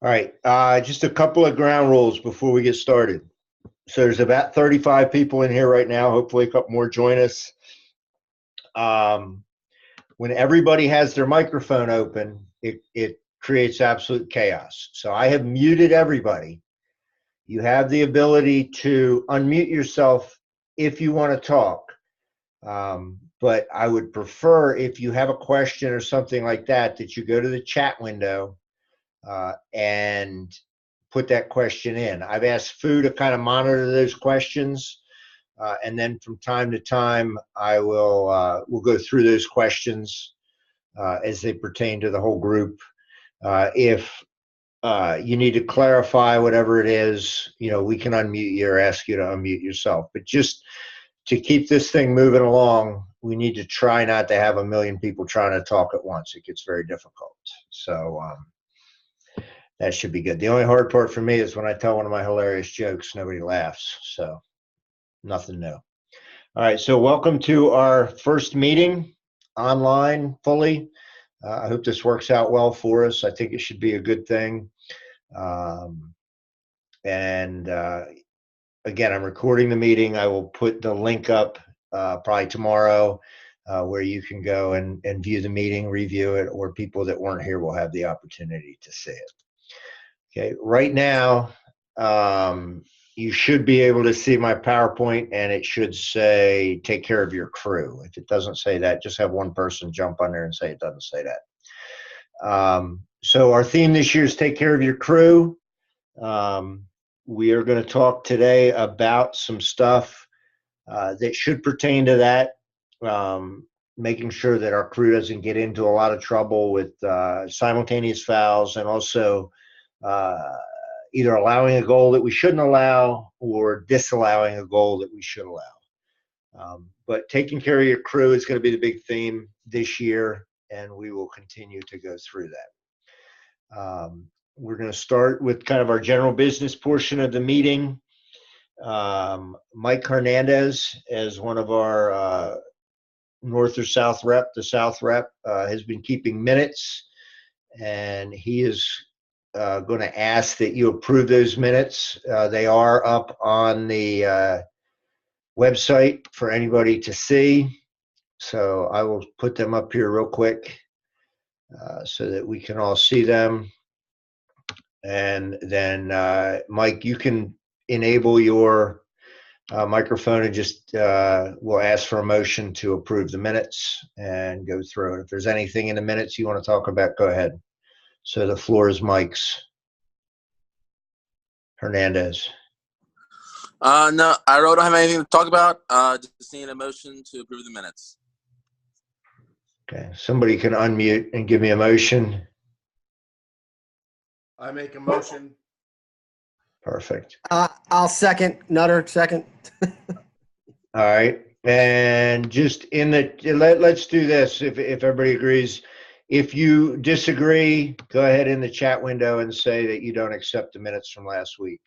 All right, just a couple of ground rules before we get started. So there's about 35 people in here right now. Hopefully a couple more join us. When everybody has their microphone open, it creates absolute chaos. So I have muted everybody. You have the ability to unmute yourself if you want to talk. But I would prefer, if you have a question or something like that, that you go to the chat window and put that question in. I've asked Fu to kind of monitor those questions, and then from time to time, I will we'll go through those questions as they pertain to the whole group. If you need to clarify whatever it is, we can unmute you or ask you to unmute yourself. But just to keep this thing moving along, we need to try not to have a million people trying to talk at once. It gets very difficult. So that should be good. The only hard part for me is when I tell one of my hilarious jokes, nobody laughs. So nothing new. All right, so welcome to our first meeting online fully. I hope this works out well for us. I think it should be a good thing. Again, I'm recording the meeting. I will put the link up probably tomorrow where you can go and view the meeting, review it, or people that weren't here will have the opportunity to see it. Okay, right now, you should be able to see my PowerPoint, and it should say, take care of your crew. If it doesn't say that, just have one person jump on there and say it doesn't say that. So our theme this year is take care of your crew. We are going to talk today about some stuff that should pertain to that, making sure that our crew doesn't get into a lot of trouble with simultaneous fouls, and also either allowing a goal that we shouldn't allow or disallowing a goal that we should allow. But taking care of your crew is going to be the big theme this year, and we will continue to go through that. We're going to start with kind of our general business portion of the meeting. Mike Hernandez, as one of our North or South rep, the South rep, has been keeping minutes, and he is going to ask that you approve those minutes. They are up on the website for anybody to see. So I will put them up here real quick so that we can all see them. And then, Mike, you can enable your microphone and just we'll ask for a motion to approve the minutes and go through it. If there's anything in the minutes you want to talk about, go ahead. So the floor is Mike's. Hernandez. No, I really don't have anything to talk about. Just seeing a motion to approve the minutes. Okay, somebody can unmute and give me a motion. I make a motion. Perfect. I'll second. Nutter, second. All right, and just in the let's do this. If everybody agrees, if you disagree, go ahead in the chat window and say that you don't accept the minutes from last week.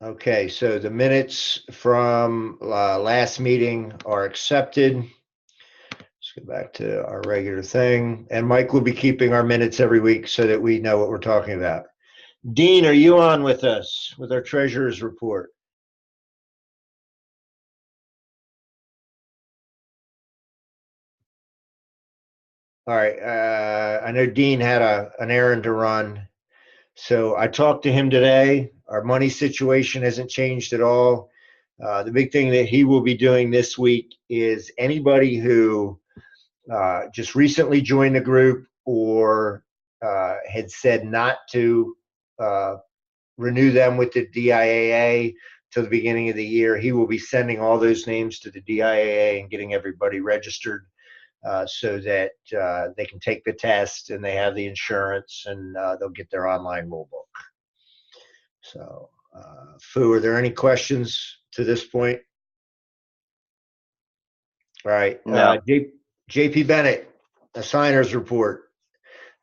Okay, so the minutes from last meeting are accepted. Let's go back to our regular thing. And Mike will be keeping our minutes every week so that we know what we're talking about. Dean, are you on with us with our treasurer's report? All right, I know Dean had an errand to run. So I talked to him today. Our money situation hasn't changed at all. The big thing that he will be doing this week is anybody who just recently joined the group or had said not to renew them with the DIAA till the beginning of the year, he will be sending all those names to the DIAA and getting everybody registered. So that they can take the test and they have the insurance and they'll get their online rule book. So, Fu, are there any questions to this point? All right. No. JP Bennett, a signer's report.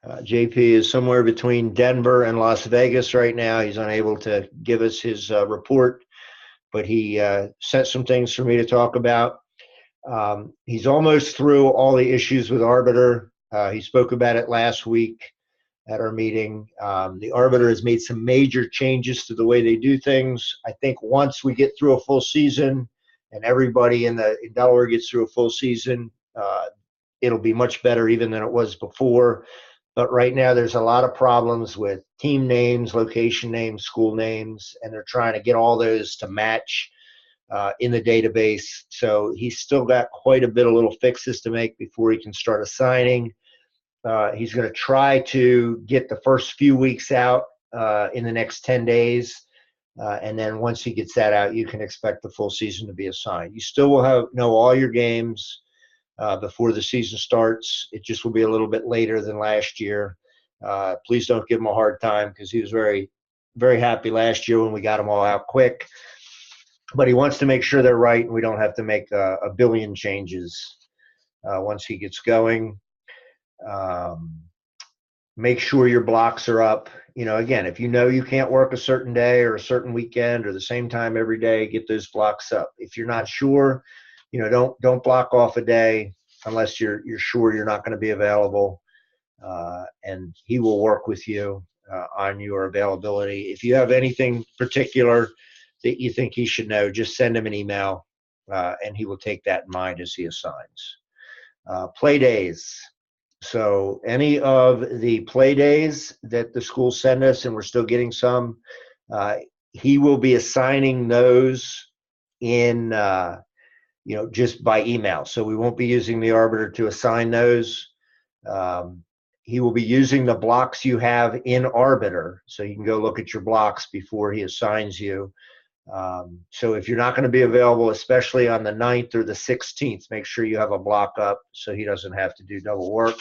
JP is somewhere between Denver and Las Vegas right now. He's unable to give us his report, but he sent some things for me to talk about. He's almost through all the issues with Arbiter. He spoke about it last week at our meeting. The arbiter has made some major changes to the way they do things. I think once we get through a full season and everybody in Delaware gets through a full season, it'll be much better even than it was before. But right now there's a lot of problems with team names, location names, school names, and they're trying to get all those to match in the database. So he's still got quite a bit of little fixes to make before he can start assigning. He's going to try to get the first few weeks out in the next 10 days. And then once he gets that out, you can expect the full season to be assigned. You still will know all your games before the season starts. It just will be a little bit later than last year. Please don't give him a hard time because he was very, very happy last year when we got them all out quick. But he wants to make sure they're right and we don't have to make a billion changes once he gets going. Make sure your blocks are up. Again, if you know you can't work a certain day or a certain weekend or the same time every day, get those blocks up. If you're not sure, don't block off a day unless you're sure you're not going to be available. And he will work with you on your availability. If you have anything particular that you think he should know, just send him an email and he will take that in mind as he assigns. Play days. So any of the play days that the schools send us, and we're still getting some, he will be assigning those in, just by email. So we won't be using the arbiter to assign those. He will be using the blocks you have in arbiter. So you can go look at your blocks before he assigns you. So if you're not going to be available, especially on the 9th or the 16th, make sure you have a block up so he doesn't have to do double work.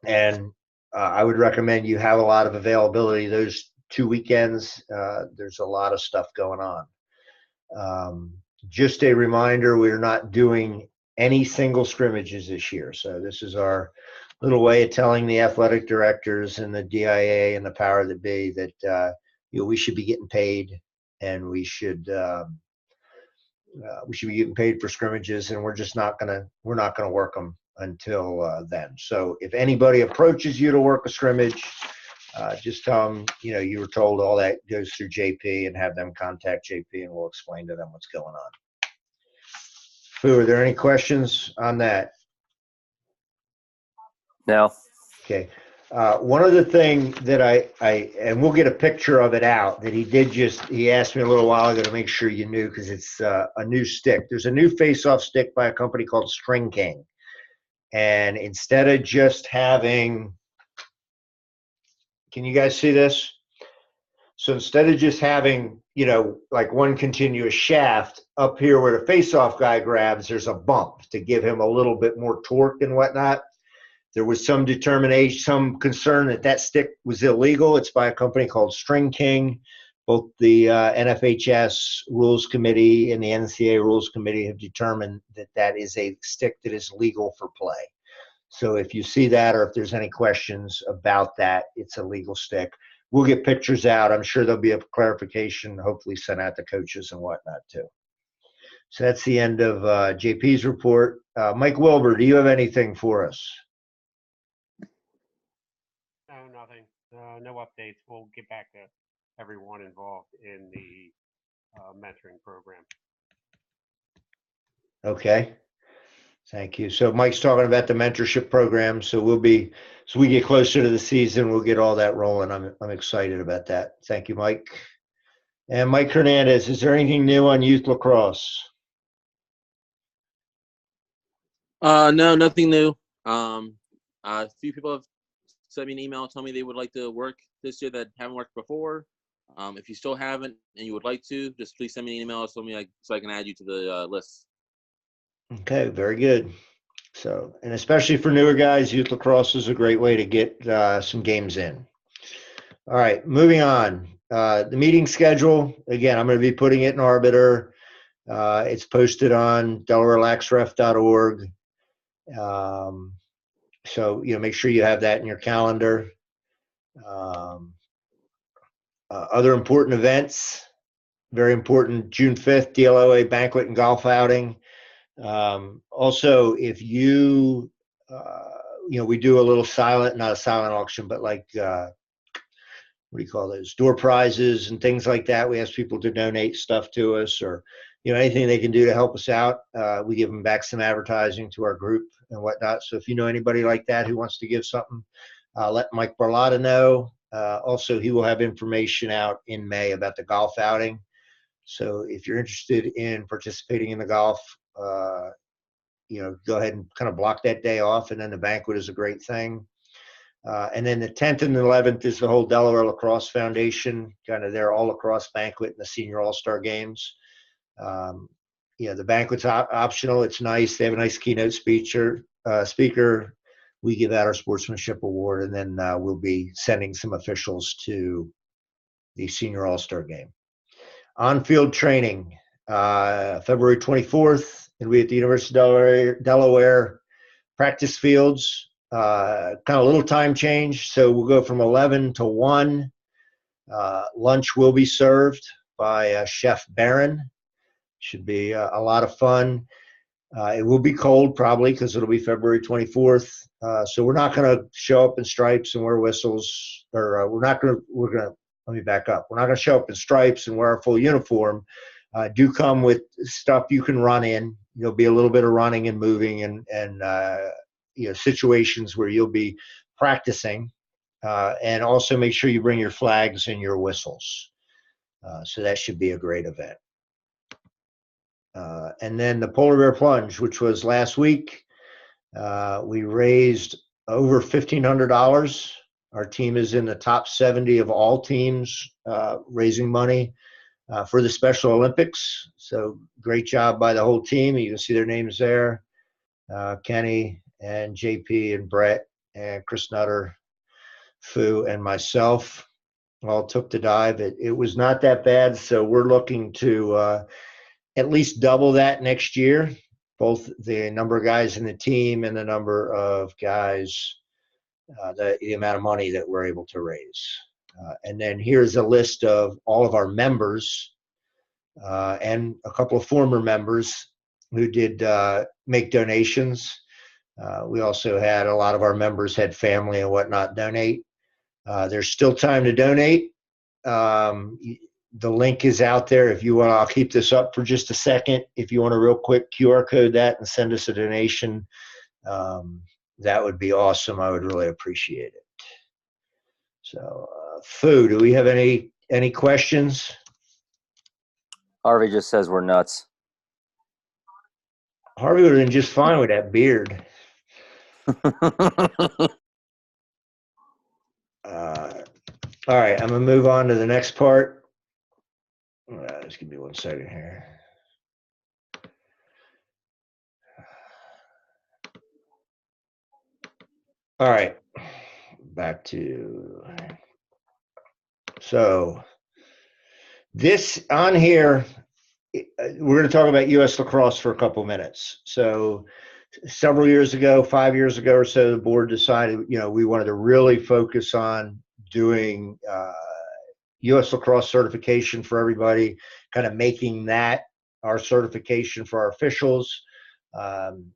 And I would recommend you have a lot of availability those 2 weekends. There's a lot of stuff going on. Just a reminder, we're not doing any single scrimmages this year. So this is our little way of telling the athletic directors and the DIA and the power that be that we should be getting paid, and we should be getting paid for scrimmages, and we're not gonna work them until then. So if anybody approaches you to work a scrimmage, just tell them you were told all that goes through JP, and have them contact JP, and we'll explain to them what's going on. Fu, are there any questions on that? No. Okay. One other thing that and we'll get a picture of it out, that he asked me a little while ago to make sure you knew, because it's a new stick. There's a new face-off stick by a company called String King. And instead of just having, can you guys see this? So instead of just having, like one continuous shaft, up here where the face-off guy grabs, there's a bump to give him a little bit more torque and whatnot. There was some determination, some concern that stick was illegal. It's by a company called String King. Both the NFHS Rules Committee and the NCAA Rules Committee have determined that is a stick that is legal for play. So if you see that, or if there's any questions about that, it's a legal stick. We'll get pictures out. I'm sure there'll be a clarification, hopefully sent out to coaches and whatnot too. So that's the end of JP's report. Mike Wilbur, do you have anything for us? No, nothing. No updates. We'll get back to everyone involved in the mentoring program. Okay. Thank you. So Mike's talking about the mentorship program. So as we get closer to the season, we'll get all that rolling. I'm excited about that. Thank you, Mike. And Mike Hernandez, is there anything new on youth lacrosse? No, nothing new. A few people have sent me an email telling me they would like to work this year that haven't worked before. If you still haven't and you would like to, just please send me an email so I can add you to the list. Okay, very good. So, and especially for newer guys, youth lacrosse is a great way to get some games in. All right, moving on. The meeting schedule, again, I'm going to be putting it in Arbiter. It's posted on DelawareLaxRef.org. So, make sure you have that in your calendar. Other important events, very important, June 5th, DLOA banquet and golf outing. Also, if you we do a little silent, not a silent auction, but like, what do you call those, door prizes and things like that. We ask people to donate stuff to us, or anything they can do to help us out. We give them back some advertising to our group and whatnot. So if you know anybody like that who wants to give something, let Mike Barlotta know. Also, he will have information out in May about the golf outing. So if you're interested in participating in the golf, go ahead and kind of block that day off, and then the banquet is a great thing. And then the 10th and the 11th is the whole Delaware Lacrosse Foundation, kind of their all-lacrosse banquet and the Senior All-Star Games. The banquet's optional. It's nice. They have a nice keynote speaker. We give out our sportsmanship award, and then we'll be sending some officials to the Senior All-Star Game. On-field training, February 24th, and we at the University of Delaware practice fields. Kind of a little time change, so we'll go from 11 to 1. Lunch will be served by Chef Barron. Should be a lot of fun. It will be cold probably because it'll be February 24th. So we're not going to show up in stripes and wear whistles, or let me back up. We're not going to show up in stripes and wear our full uniform. Do come with stuff you can run in. There'll be a little bit of running and moving and situations where you'll be practicing, and also make sure you bring your flags and your whistles. So that should be a great event. And then the Polar Bear Plunge, which was last week, we raised over $1,500. Our team is in the top 70 of all teams raising money for the Special Olympics. So great job by the whole team. You can see their names there. Kenny and JP and Brett and Chris Nutter, Fu, and myself all took the dive. It was not that bad, so we're looking to at least double that next year, both the number of guys in the team and the number of guys, the amount of money that we're able to raise. And then here's a list of all of our members and a couple of former members who did make donations. We also had a lot of our members had family and whatnot donate. There's still time to donate. The link is out there. If you want, I'll keep this up for just a second. If you want to real quick QR code that and send us a donation, that would be awesome. I would really appreciate it. So, Fu, do we have any questions? Harvey just says we're nuts. Harvey would have been just fine with that beard. All right, I'm going to move on to the next part. Just give me 1 second here. All right, back to, so this on here, we're going to talk about U.S. lacrosse for a couple minutes. So several years ago, 5 years ago or so, the board decided, we wanted to really focus on doing U.S. lacrosse certification for everybody, kind of making that our certification for our officials.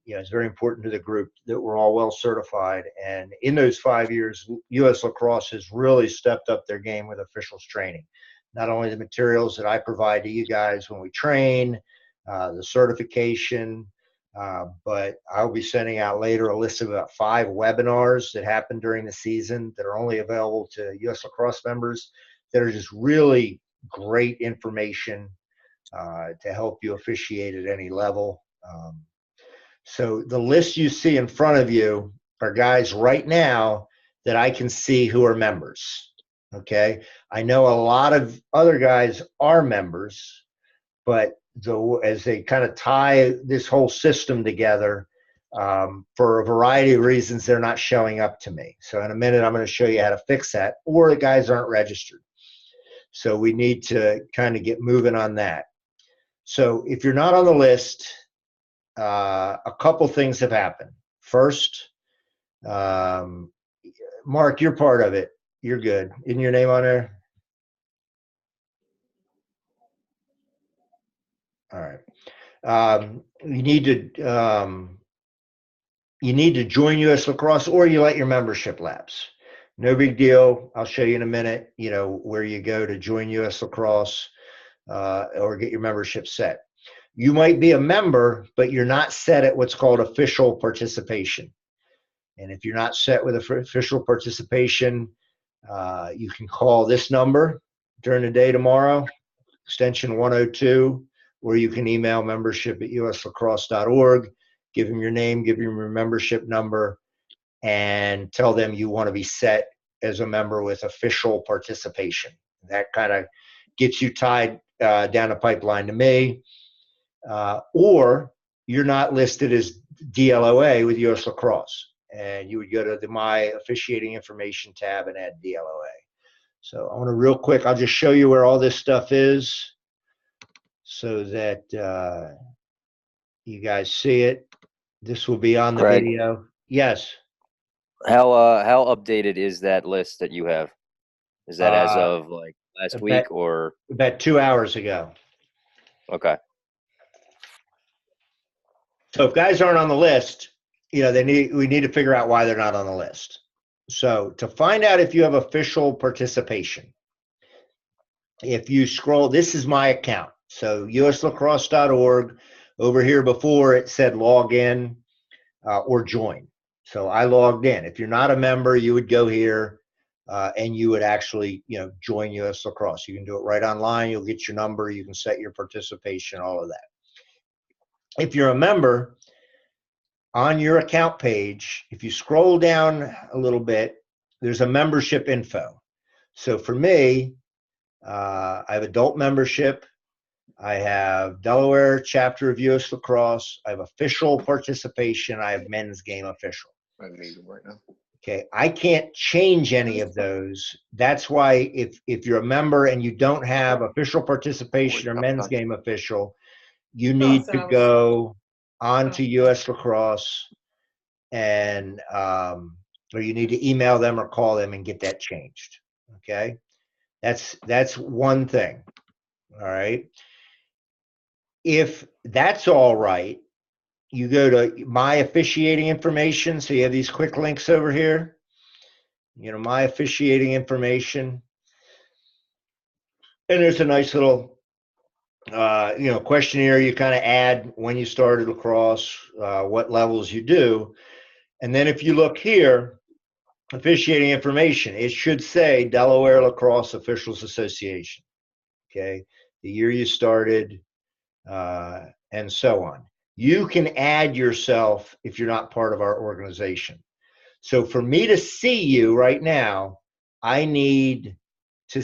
It's very important to the group that we're all well certified. And in those 5 years, U.S. lacrosse has really stepped up their game with officials training. Not only the materials that I provide to you guys when we train, the certification, but I'll be sending out later a list of about 5 webinars that happen during the season that are only available to U.S. lacrosse members, that are just really great information to help you officiate at any level. So the list you see in front of you are guys right now that I can see who are members. Okay. I know a lot of other guys are members, but as they kind of tie this whole system together, for a variety of reasons, they're not showing up to me. So in a minute, I'm going to show you how to fix that, or the guys aren't registered. So we need to kind of get moving on that. So if you're not on the list, a couple things have happened. First, Mark, you're part of it. You're good. Isn't your name on there? All right. You need to you need to join US Lacrosse or you let your membership lapse. No big deal. I'll show you in a minute, where you go to join US Lacrosse or get your membership set. You might be a member, but you're not set at what's called official participation. And if you're not set with official participation, you can call this number during the day tomorrow, extension 102, or you can email membership@uslacrosse.org, give them your name, give them your membership number, and tell them you want to be set as a member with official participation. That kind of gets you tied down the pipeline to me. Or you're not listed as DLOA with US Lacrosse, and you would go to the My Officiating Information tab and add DLOA. So I want to real quick, I'll just show you where all this stuff is so that you guys see it. This will be on the Greg. video. Yes. How updated is that list that you have? Is that as of like last week or about 2 hours ago? okay? So if guys aren't on the list, we need to figure out why they're not on the list. So to find out if you have official participation, if you scroll, this is my account. So uslacrosse.org, over here before it said log in or join. So I logged in. If you're not a member, you would go here and you would actually, join US Lacrosse. You can do it right online. You'll get your number. You can set your participation, all of that. If you're a member, on your account page, if you scroll down a little bit, there's a membership info. So for me, I have adult membership. I have Delaware chapter of US Lacrosse. I have official participation. I have men's game official. I need them right now. Okay, I can't change any of those. That's why if you're a member and you don't have official participation or men's game official, you need to go onto US Lacrosse and or you need to email them or call them and get that changed. Okay, that's one thing. All right. If that's all right, you go to My Officiating Information. So you have these quick links over here. My Officiating Information. And there's a nice little, questionnaire you kind of add when you started lacrosse, what levels you do. And then if you look here, Officiating Information, it should say Delaware Lacrosse Officials Association. Okay. The year you started, and so on. You can add yourself if you're not part of our organization. So for me to see you right now, you need to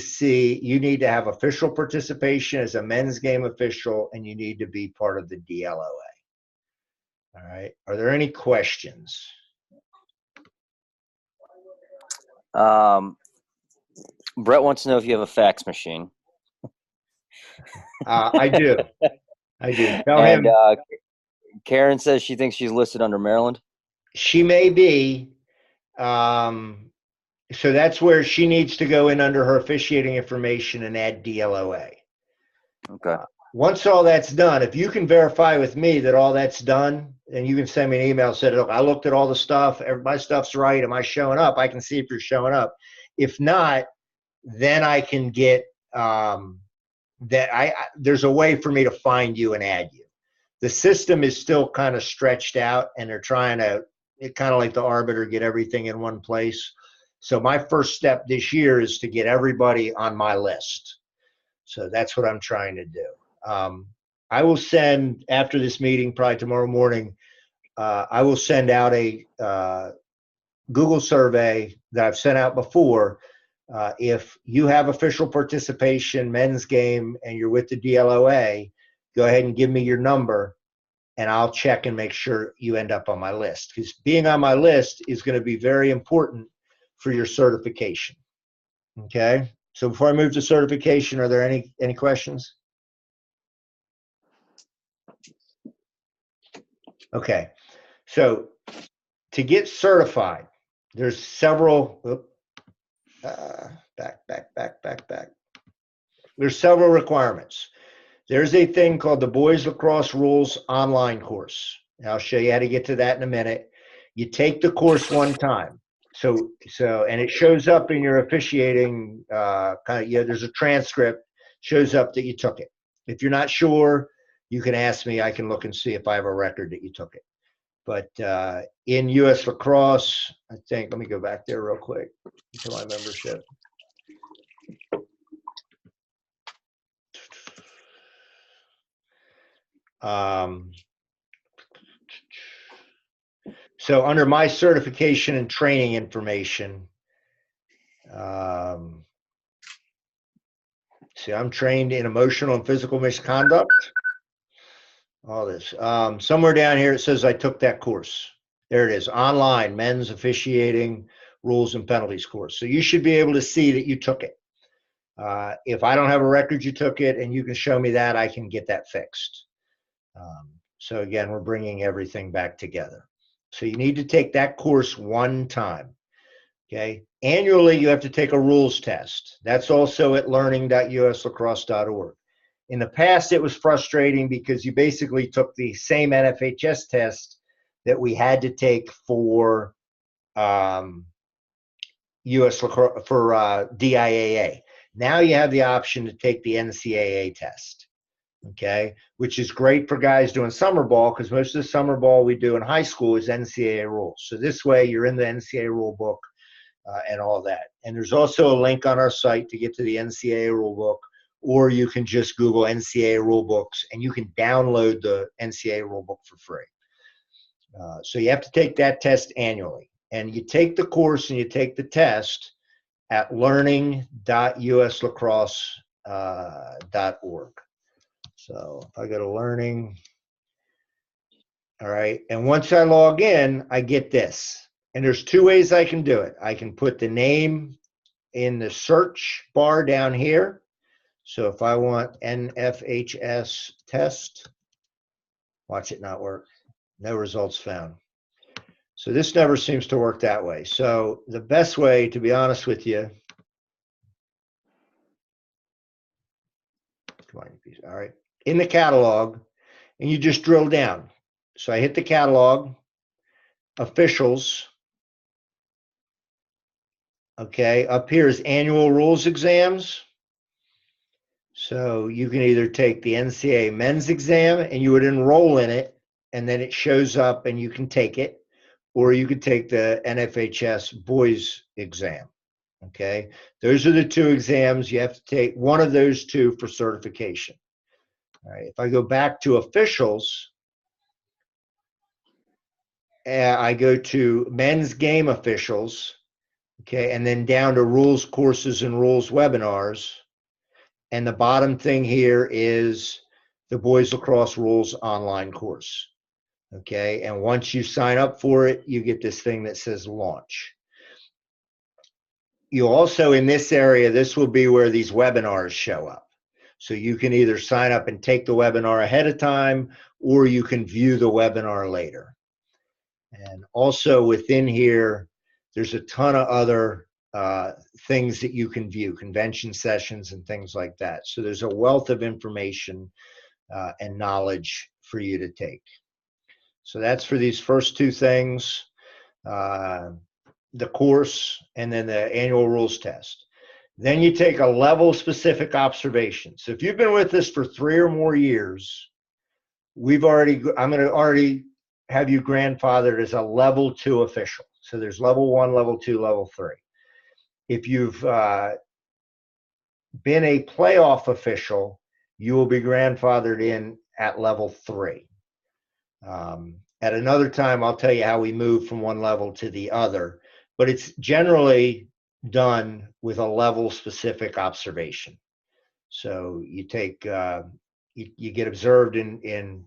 have official participation as a men's game official, and you need to be part of the DLOA. All right. Are there any questions? Brett wants to know if you have a fax machine. I do. Tell and him. Karen says she thinks she's listed under Maryland. She may be. So that's where she needs to go in under her officiating information and add DLOA. Okay. Once all that's done, if you can verify with me that all that's done, and you can send me an email, said, look, I looked at all the stuff, my stuff's right, am I showing up? I can see if you're showing up. If not, then I can get there's a way for me to find you and add you. The system is still kind of stretched out, and they're trying to, kind of like the arbiter, get everything in one place. So my first step this year is to get everybody on my list. So that's what I'm trying to do. I will send, after this meeting, probably tomorrow morning, I will send out a Google survey that I've sent out before. If you have official participation, men's game, and you're with the DLOA, go ahead and give me your number, and I'll check and make sure you end up on my list. Because being on my list is going to be very important for your certification. Okay? So before I move to certification, are there any questions? Okay. So to get certified, there's several, back. There's several requirements. There's a thing called the Boys Lacrosse Rules online course. And I'll show you how to get to that in a minute. You take the course one time. And it shows up in your officiating, there's a transcript, shows up that you took it. If you're not sure, you can ask me. I can look and see if I have a record that you took it. But in U.S. lacrosse, I think, let me go back there real quick to my membership. So under my certification and training information, see, I'm trained in emotional and physical misconduct. All this. Somewhere down here it says I took that course. There it is, online, men's officiating rules and penalties course. So you should be able to see that you took it. If I don't have a record you took it and you can show me that, I can get that fixed. So again, we're bringing everything back together. So you need to take that course one time. Okay. Annually, you have to take a rules test. That's also at learning.uslacrosse.org. In the past, it was frustrating because you basically took the same NFHS test that we had to take for US lacrosse, for DIAA. Now you have the option to take the NCAA test. Okay, which is great for guys doing summer ball, because most of the summer ball we do in high school is NCAA rules. So this way you're in the NCAA rule book and all that. And there's also a link on our site to get to the NCAA rule book, or you can just Google NCAA rule books and you can download the NCAA rule book for free. So you have to take that test annually, and you take the course and you take the test at learning.uslacrosse.org. So if I go to learning, all right, and once I log in, I get this. And there's two ways I can do it. I can put the name in the search bar down here. So if I want NFHS test, watch it not work. No results found. So this never seems to work that way. So the best way, to be honest with you, come on, all right, in the catalog, and you just drill down. So I hit the catalog, officials. Okay, up here is annual rules exams. So you can either take the NCAA men's exam and you would enroll in it, and then it shows up and you can take it, or you could take the NFHS boys exam. Okay, those are the two exams. You have to take one of those two for certification. All right, if I go back to officials, I go to men's game officials, okay, and then down to rules courses and rules webinars. And the bottom thing here is the boys lacrosse rules online course. Okay, and once you sign up for it, you get this thing that says launch. You also, in this area, this will be where these webinars show up. So you can either sign up and take the webinar ahead of time, or you can view the webinar later. And also within here, there's a ton of other things that you can view, convention sessions and things like that. So there's a wealth of information and knowledge for you to take. So that's for these first two things, the course and then the annual rules test. Then you take a level specific observation. So if you've been with us for 3 or more years, I'm going to already have you grandfathered as a level 2 official. So there's level 1, level 2, level 3. If you've been a playoff official, you will be grandfathered in at level 3. At another time, I'll tell you how we move from one level to the other, but it's generally done with a level specific observation. So you take, you get observed in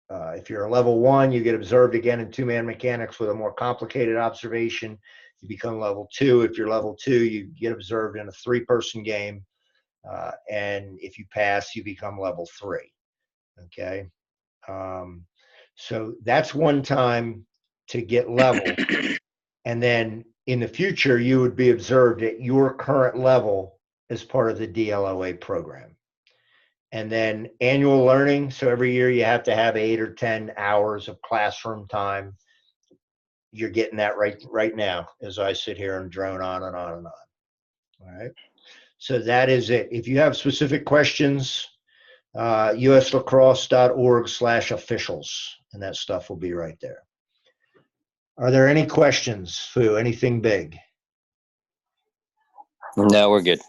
if you're a level 1, you get observed again in 2-man mechanics with a more complicated observation. You become level 2. If you're level 2, you get observed in a 3-person game. And if you pass, you become level 3. Okay. So that's one time to get level. And then in the future, you would be observed at your current level as part of the DLOA program. And then annual learning. So every year you have to have 8 or 10 hours of classroom time. you're getting that right now as I sit here and drone on and on and on. All right. So that is it. If you have specific questions, uslacrosse.org/officials, and that stuff will be right there. Are there any questions, Fu? Anything big? No, we're good.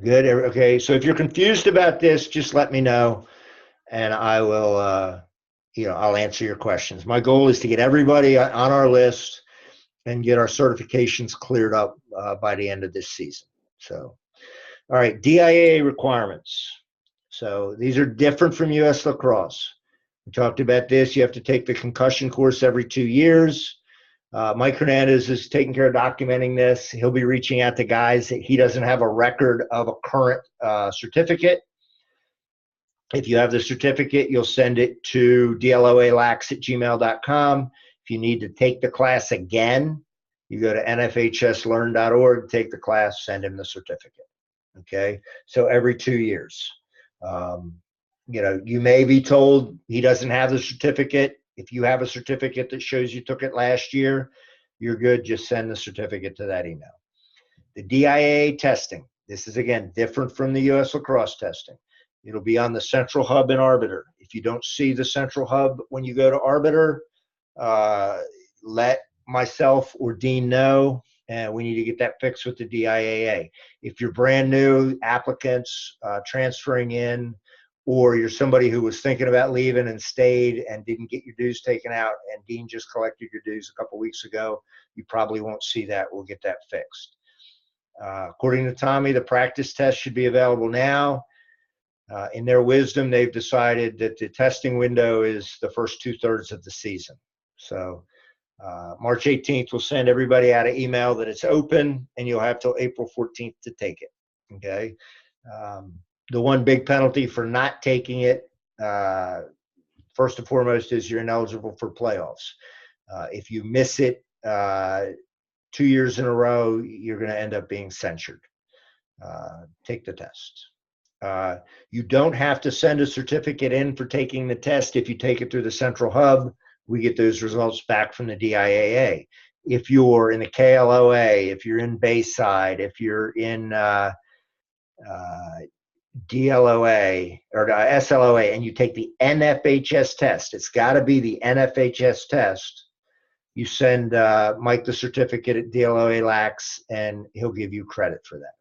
Good. Okay. So if you're confused about this, just let me know, and I will, I'll answer your questions. My goal is to get everybody on our list and get our certifications cleared up by the end of this season. So, all right, DIAA requirements. So these are different from US Lacrosse. We talked about this. You have to take the concussion course every 2 years. Mike Hernandez is taking care of documenting this. He'll be reaching out to guys. He doesn't have a record of a current certificate. If you have the certificate, you'll send it to DLOAlax@gmail.com. If you need to take the class again, you go to nfhslearn.org, take the class, send him the certificate. Okay, so every 2 years. You may be told he doesn't have the certificate. If you have a certificate that shows you took it last year, you're good. Just send the certificate to that email. The DIAA testing. This is, again, different from the US Lacrosse testing. It'll be on the Central Hub in Arbiter. If you don't see the Central Hub when you go to Arbiter, let myself or Dean know, and we need to get that fixed with the DIAA. If you're brand new applicants transferring in, or you're somebody who was thinking about leaving and stayed and didn't get your dues taken out, and Dean just collected your dues a couple weeks ago, you probably won't see that. We'll get that fixed. According to Tommy, the practice test should be available now. In their wisdom, they've decided that the testing window is the first 2/3 of the season. So March 18th, we'll send everybody out an email that it's open, and you'll have till April 14th to take it. Okay. The one big penalty for not taking it, first and foremost, is you're ineligible for playoffs. If you miss it 2 years in a row, you're going to end up being censured. Take the test. You don't have to send a certificate in for taking the test. If you take it through the Central Hub, we get those results back from the DIAA. If you're in the KLOA, if you're in Bayside, if you're in DLOA or SLOA, and you take the NFHS test, it's got to be the NFHS test. You send Mike the certificate at DLOA Lax, and he'll give you credit for that.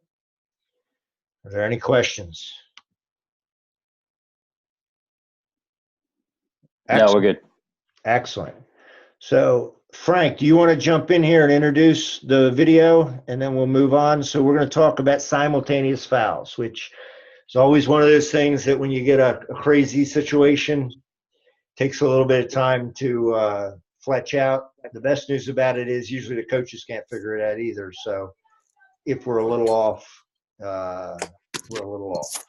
Are there any questions? Excellent. No, we're good. Excellent. So, Frank, do you want to jump in here and introduce the video, and then we'll move on? So we're going to talk about simultaneous fouls, which is always one of those things that when you get a crazy situation, takes a little bit of time to fletch out. The best news about it is usually the coaches can't figure it out either. So if we're a little off, we're a little off.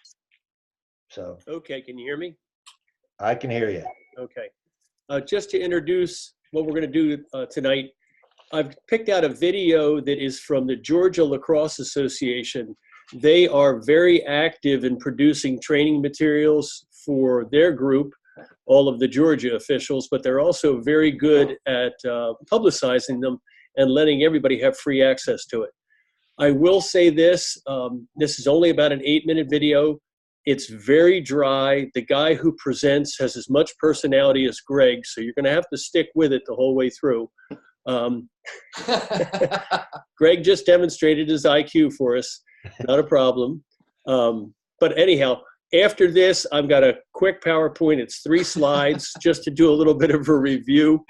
So. Okay, can you hear me? I can hear you. Okay. Just to introduce what we're going to do tonight, I've picked out a video that is from the Georgia Lacrosse Association. They are very active in producing training materials for their group, all of the Georgia officials, but they're also very good at publicizing them and letting everybody have free access to it. I will say this, this is only about an 8-minute video. It's very dry. The guy who presents has as much personality as Greg, so you're going to have to stick with it the whole way through. Greg just demonstrated his IQ for us. Not a problem. But anyhow, after this, I've got a quick PowerPoint. It's 3 slides just to do a little bit of a review.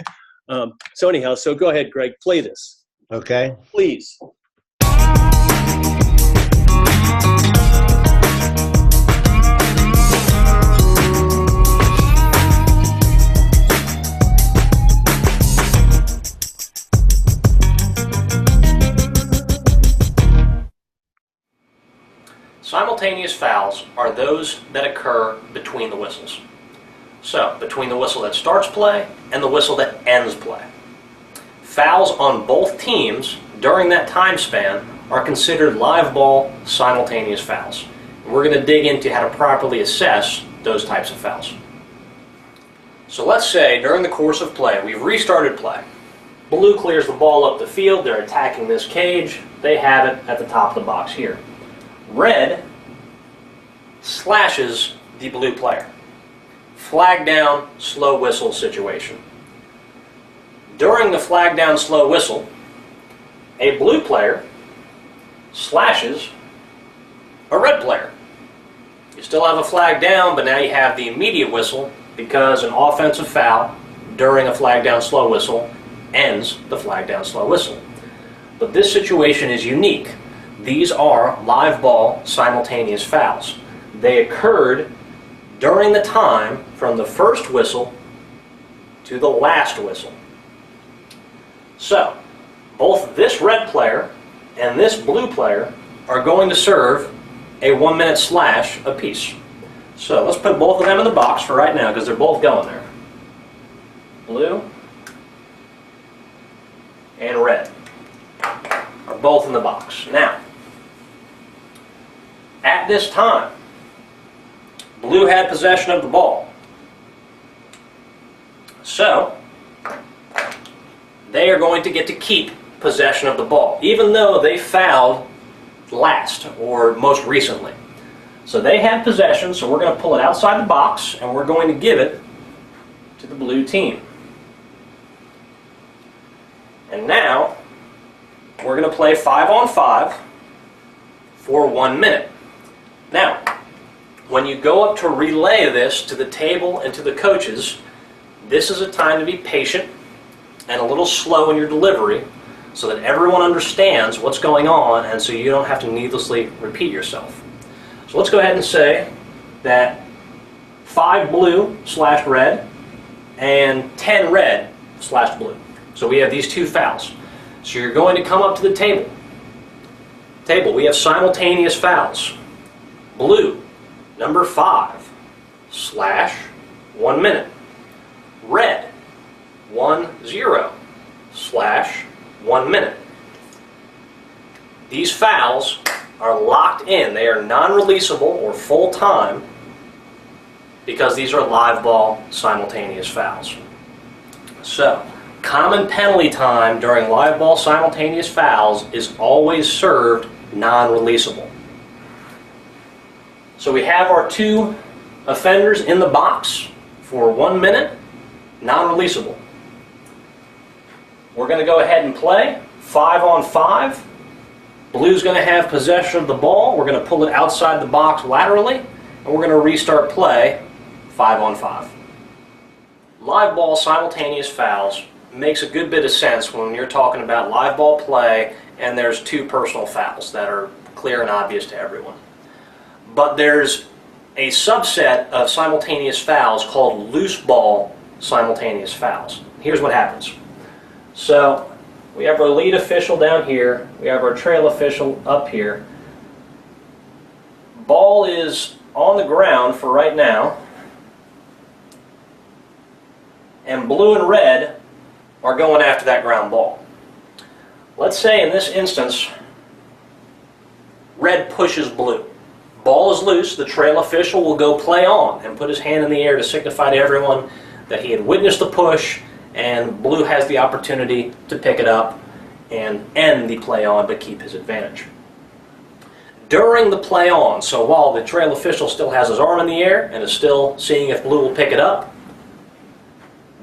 So anyhow, so go ahead, Greg, play this. Okay. Please. Simultaneous fouls are those that occur between the whistles. So, between the whistle that starts play and the whistle that ends play. Fouls on both teams during that time span are considered live ball simultaneous fouls. We're going to dig into how to properly assess those types of fouls. So let's say during the course of play, we've restarted play. Blue clears the ball up the field. They're attacking this cage. They have it at the top of the box here. Red slashes the blue player. Flag down, slow whistle situation. During the flag down, slow whistle, a blue player slashes a red player. You still have a flag down, but now you have the immediate whistle because an offensive foul during a flag down, slow whistle ends the flag down, slow whistle. But this situation is unique. These are live ball simultaneous fouls. They occurred during the time from the first whistle to the last whistle. So, both this red player and this blue player are going to serve a 1-minute slash apiece. So let's put both of them in the box for right now because they're both going there. Blue and red are both in the box. Now, at this time, blue had possession of the ball. So, they are going to get to keep possession of the ball, even though they fouled last or most recently. So they have possession, so we're going to pull it outside the box and we're going to give it to the blue team. And now we're going to play 5-on-5 for 1 minute. Now, when you go up to relay this to the table and to the coaches, this is a time to be patient and a little slow in your delivery so that everyone understands what's going on and so you don't have to needlessly repeat yourself. So let's go ahead and say that 5 blue slashed red and 10 red slashed blue. So we have these 2 fouls. So you're going to come up to the table. We have simultaneous fouls. Blue, number 5, slash 1 minute. Red, 1-0, slash 1 minute. These fouls are locked in. They are non-releasable or full time because these are live ball simultaneous fouls. So, common penalty time during live ball simultaneous fouls is always served non-releasable. So we have our 2 offenders in the box for 1 minute, non-releasable. We're going to go ahead and play 5-on-5. Blue's going to have possession of the ball. We're going to pull it outside the box laterally, and we're going to restart play 5-on-5. Live ball simultaneous fouls makes a good bit of sense when you're talking about live ball play and there's 2 personal fouls that are clear and obvious to everyone. But there's a subset of simultaneous fouls called loose ball simultaneous fouls. Here's what happens. So we have our lead official down here. We have our trail official up here. Ball is on the ground for right now. And blue and red are going after that ground ball. Let's say in this instance, red pushes blue. Ball is loose. The trail official will go play on and put his hand in the air to signify to everyone that he had witnessed the push, and blue has the opportunity to pick it up and end the play on but keep his advantage. During the play on, so while the trail official still has his arm in the air and is still seeing if blue will pick it up,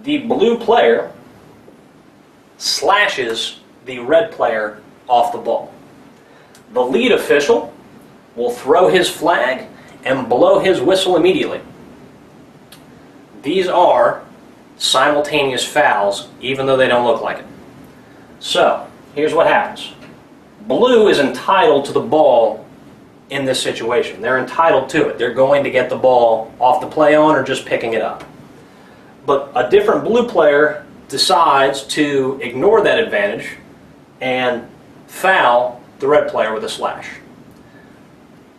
the blue player slashes the red player off the ball. The lead official will throw his flag and blow his whistle immediately. These are simultaneous fouls, even though they don't look like it. So, here's what happens. Blue is entitled to the ball in this situation. They're entitled to it. They're going to get the ball off the play on or just picking it up. But a different blue player decides to ignore that advantage and foul the red player with a slash.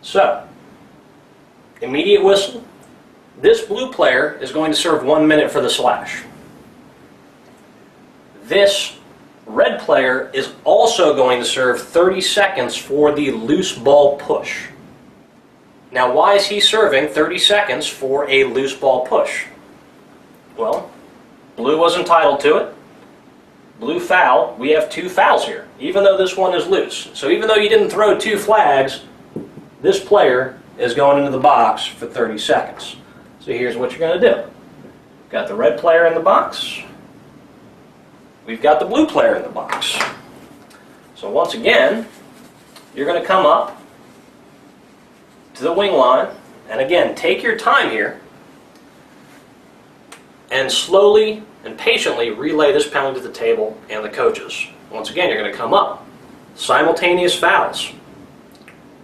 So, immediate whistle. This blue player is going to serve 1 minute for the slash. This red player is also going to serve 30 seconds for the loose ball push. Now, why is he serving 30 seconds for a loose ball push? Well, blue was entitled to it. blue foul, we have 2 fouls here, even though this one is loose. So even though you didn't throw 2 flags, this player is going into the box for 30 seconds. So here's what you're going to do. Got the red player in the box. We've got the blue player in the box. So once again, you're going to come up to the wing line, and again, take your time here, and slowly and patiently relay this penalty to the table and the coaches. Once again, you're going to come up. Simultaneous fouls.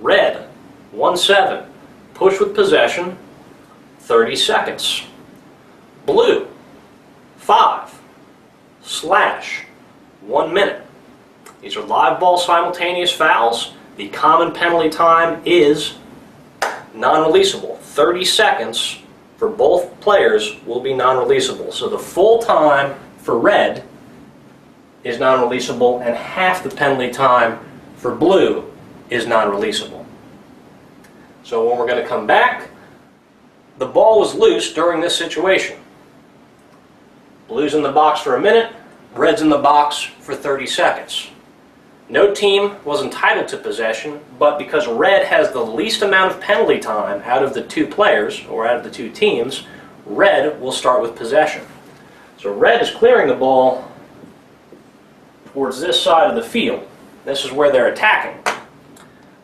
Red, 1-7, push with possession, 30 seconds. Blue, 5, slash, 1 minute. These are live ball simultaneous fouls. The common penalty time is non-releasable. 30 seconds for both players will be non-releasable. So the full time for red is non-releasable, and half the penalty time for blue is non-releasable. So when we're going to come back, the ball was loose during this situation. Blue's in the box for a minute, red's in the box for 30 seconds. No team was entitled to possession, but because red has the least amount of penalty time out of the 2 players, or out of the 2 teams, red will start with possession. So red is clearing the ball towards this side of the field. This is where they're attacking.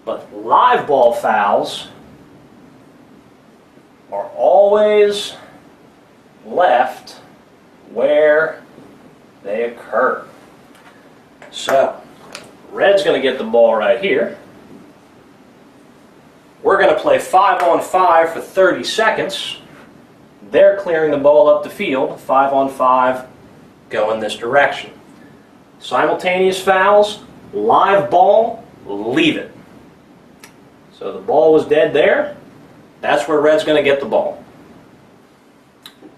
But live ball fouls are always left where they occur. So red's going to get the ball right here. We're going to play 5-on-5 for 30 seconds. They're clearing the ball up the field. 5-on-5, go in this direction. Simultaneous fouls, live ball, leave it. So the ball was dead there. That's where red's going to get the ball.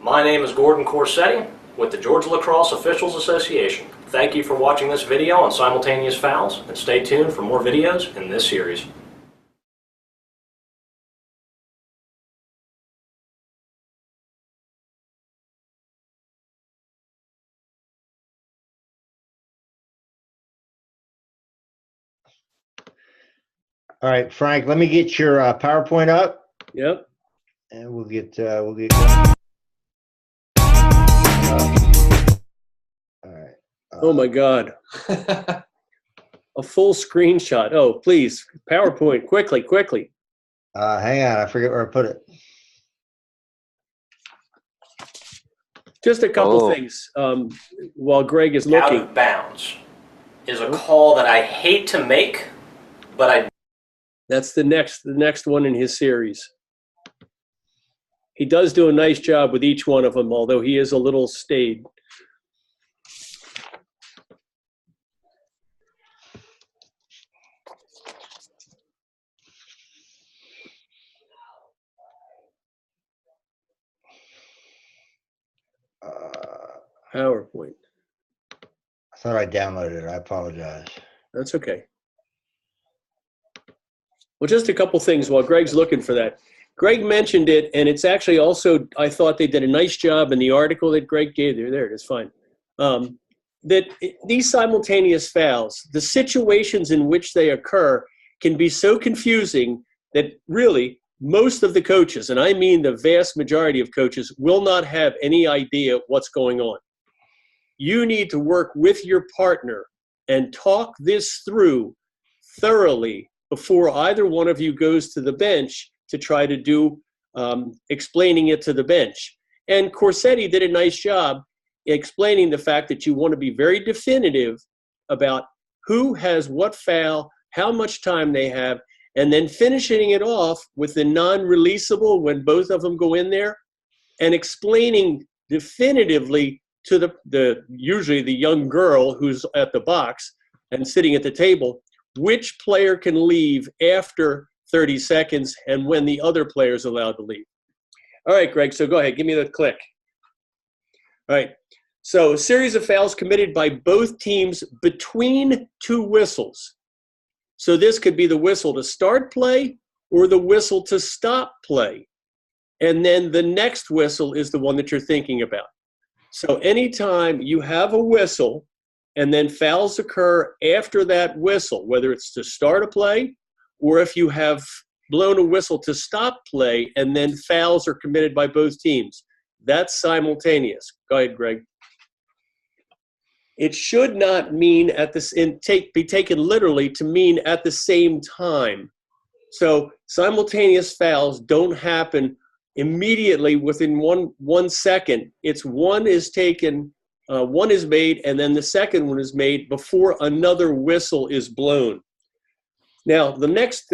My name is Gordon Corsetti with the Georgia Lacrosse Officials Association. Thank you for watching this video on simultaneous fouls, and stay tuned for more videos in this series. All right, Frank, let me get your PowerPoint up, Yep. and we'll get going. All right. Oh my God. A full screenshot. Oh, please. PowerPoint. Quickly, quickly. Hang on, I forget where I put it. Just a couple Oh. things while Greg is Out looking. of bounds is a call that I hate to make, but I That's the next one in his series. He does do a nice job with each one of them, although he is a little staid. PowerPoint. I thought I downloaded it. I apologize. That's okay. Well, just a couple things while Greg's looking for that. Greg mentioned it, and it's actually also, I thought they did a nice job in the article that Greg gave there. There it is, fine. These simultaneous fouls, the situations in which they occur can be so confusing that really most of the coaches, and I mean the vast majority of coaches, will not have any idea what's going on. You need to work with your partner and talk this through thoroughly before either one of you goes to the bench to try to do explaining it to the bench. And Corsetti did a nice job explaining the fact that you want to be very definitive about who has what foul, how much time they have, and then finishing it off with the non-releasable when both of them go in there, and explaining definitively to the usually the young girl who's at the box and sitting at the table, which player can leave after 30 seconds and when the other player is allowed to leave. All right, Greg, so go ahead. Give me the click. All right. So a series of fouls committed by both teams between 2 whistles. So this could be the whistle to start play or the whistle to stop play. And then the next whistle is the one that you're thinking about. So anytime you have a whistle and then fouls occur after that whistle, whether it's to start a play or if you have blown a whistle to stop play and then fouls are committed by both teams. That's simultaneous. Go ahead, Greg. It should not mean be taken literally to mean at the same time. So simultaneous fouls don't happen immediately within one second. It's one is made, and then the second one is made before another whistle is blown. Now, the next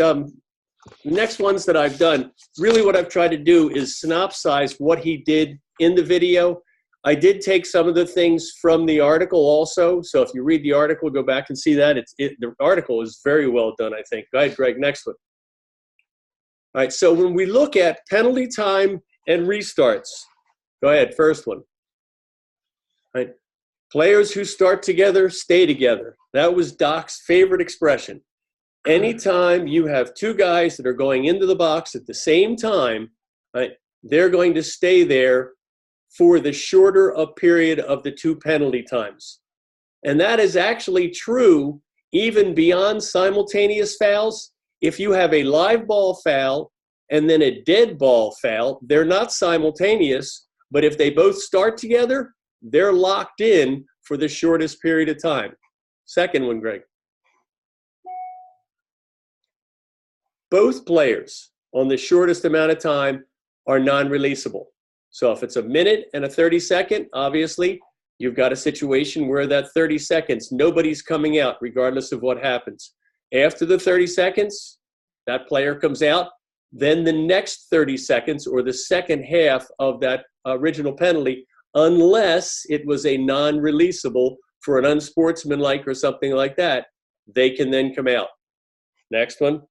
ones that I've done, really what I've tried to do is synopsize what he did in the video. I did take some of the things from the article also. So if you read the article, go back and see that. The article is very well done, I think. Go ahead, Greg, next one. All right, so when we look at penalty time and restarts, go ahead, first one. All right. Players who start together, stay together. That was Doc's favorite expression. Anytime you have two guys that are going into the box at the same time, right, they're going to stay there for the shorter a period of the two penalty times. And that is actually true even beyond simultaneous fouls. If you have a live ball foul and then a dead ball foul, they're not simultaneous, but if they both start together, they're locked in for the shortest period of time. Second one, Greg. Both players on the shortest amount of time are non-releasable. So if it's a minute and a 30-second, obviously, you've got a situation where that 30 seconds, nobody's coming out regardless of what happens. After the 30 seconds, that player comes out. Then the next 30 seconds or the second half of that original penalty, unless it was a non-releasable for an unsportsmanlike or something like that, they can then come out. Next one.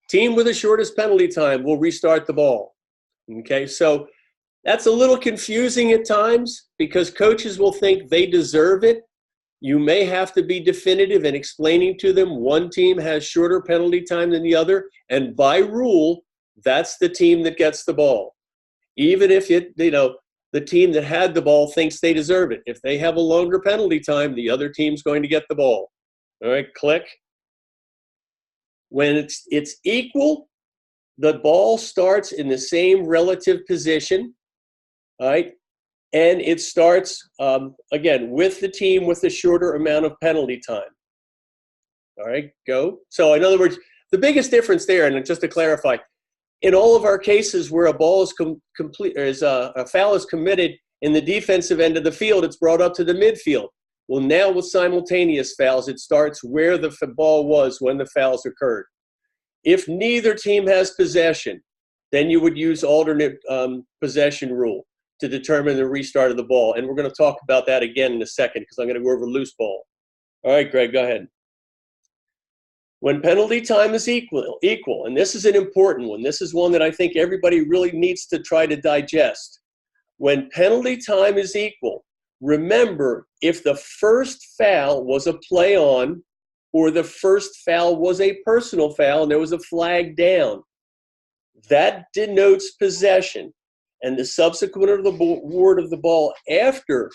Team with the shortest penalty time will restart the ball. Okay, so that's a little confusing at times because coaches will think they deserve it. You may have to be definitive in explaining to them one team has shorter penalty time than the other, and by rule, that's the team that gets the ball. Even if the team that had the ball thinks they deserve it. If they have a longer penalty time, the other team's going to get the ball. All right, click. When it's equal, the ball starts in the same relative position, all right? And it starts, again, with the team with the shorter amount of penalty time. All right, go. So in other words, the biggest difference there, and just to clarify, in all of our cases where a ball is a foul is committed in the defensive end of the field, it's brought up to the midfield. Well, now with simultaneous fouls, it starts where the ball was when the fouls occurred. If neither team has possession, then you would use alternate possession rule to determine the restart of the ball. And we're going to talk about that again in a second because I'm going to go over loose ball. All right, Greg, go ahead. When penalty time is equal, and this is an important one. This is one that I think everybody really needs to try to digest. When penalty time is equal, remember, if the first foul was a play on or the first foul was a personal foul and there was a flag down, that denotes possession. And the subsequent award of the ball after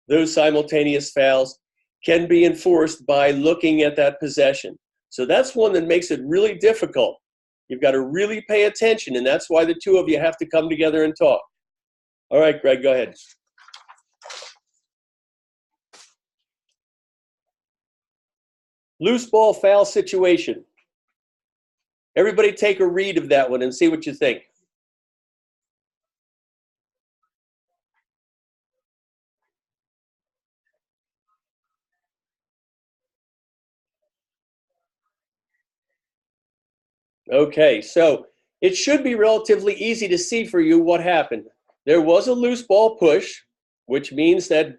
those simultaneous fouls can be enforced by looking at that possession. So that's one that makes it really difficult. You've got to really pay attention, and that's why the two of you have to come together and talk. All right, Greg, go ahead. Loose ball foul situation. Everybody take a read of that one and see what you think. Okay, so it should be relatively easy to see for you what happened. There was a loose ball push, which means that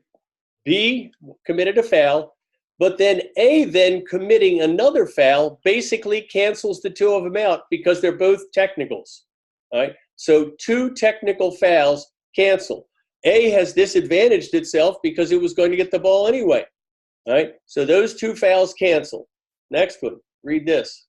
B committed a foul, but then A then committing another foul basically cancels the two of them out because they're both technicals. All right, so two technical fouls cancel. A has disadvantaged itself because it was going to get the ball anyway. All right, so those two fouls cancel. Next one, read this.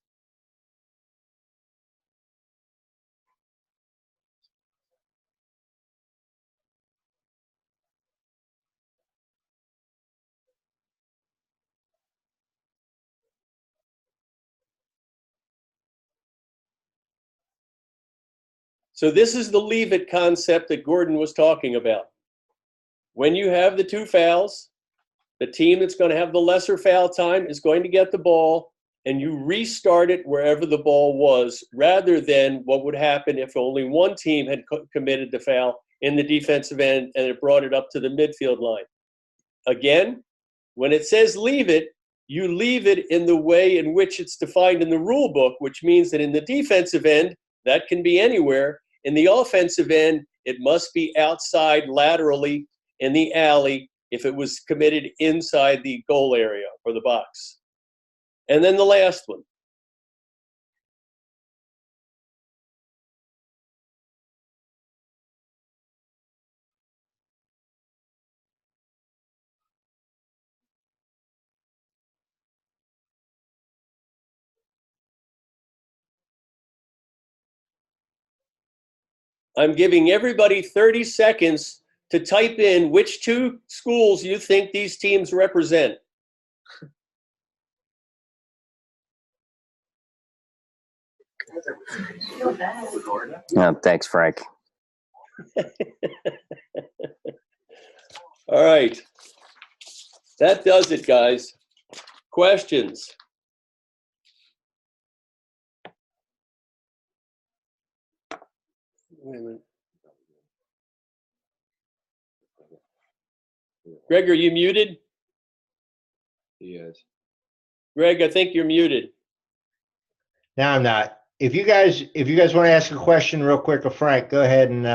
So this is the leave it concept that Gordon was talking about. When you have the two fouls, the team that's going to have the lesser foul time is going to get the ball, and you restart it wherever the ball was, rather than what would happen if only one team had committed the foul in the defensive end and it brought it up to the midfield line. Again, when it says leave it, you leave it in the way in which it's defined in the rule book, which means that in the defensive end, that can be anywhere. In the offensive end, it must be outside laterally in the alley if it was committed inside the goal area or the box. And then the last one. I'm giving everybody 30 seconds to type in which two schools you think these teams represent. Yeah, thanks, Frank. All right. That does it, guys. Questions? Wait a minute. Greg, are you muted? He is. Greg, I think you're muted. No, I'm not. If you guys want to ask a question real quick of Frank, go ahead and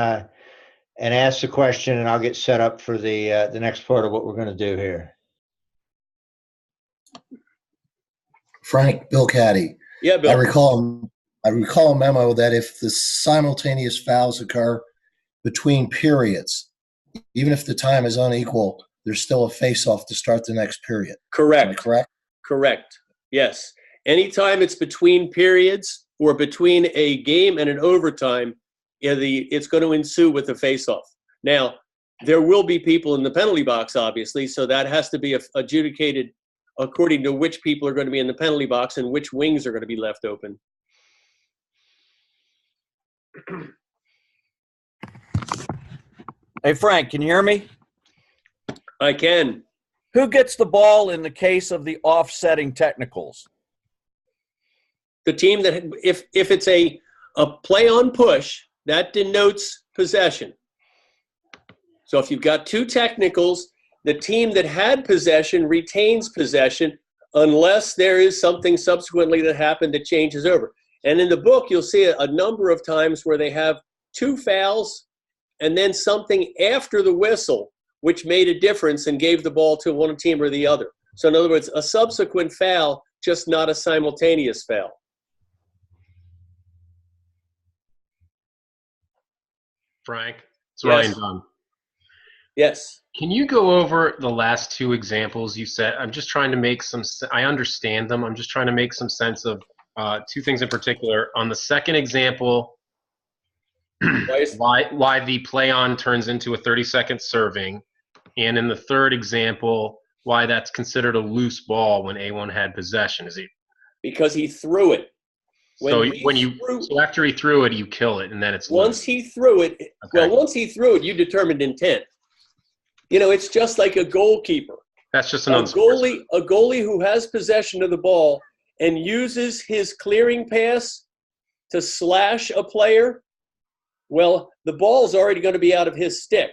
ask the question, and I'll get set up for the next part of what we're going to do here. Frank, Bill Caddy. Yeah, Bill. I recall a memo that if the simultaneous fouls occur between periods, even if the time is unequal, there's still a face-off to start the next period. Correct. Correct? Correct. Yes. Anytime it's between periods or between a game and an overtime, it's going to ensue with a face-off. Now, there will be people in the penalty box, obviously, so that has to be adjudicated according to which people are going to be in the penalty box and which wings are going to be left open. Hey, Frank, can you hear me? I can. Who gets the ball in the case of the offsetting technicals? The team that, if it's a play on push, that denotes possession. So if you've got two technicals, the team that had possession retains possession unless there is something subsequently that happened that changes over. And in the book, you'll see a number of times where they have two fouls and then something after the whistle, which made a difference and gave the ball to one team or the other. So in other words, a subsequent foul, just not a simultaneous foul. Frank, it's Yes. Ryan Dunn. Yes. Can you go over the last two examples you said? I'm just trying to make I understand them. I'm just trying to make some sense of two things in particular. On the second example, why the play on turns into a 30-second serving. And in the third example, why that's considered a loose ball when A1 had possession. Is he? Because he threw it. So after he threw it, you kill it, and then it's once loose. he threw it. Okay. Well, once he threw it, you determined intent. You know, it's just like a goalkeeper. That's just A goalie who has possession of the ball and uses his clearing pass to slash a player. Well, the ball's already going to be out of his stick.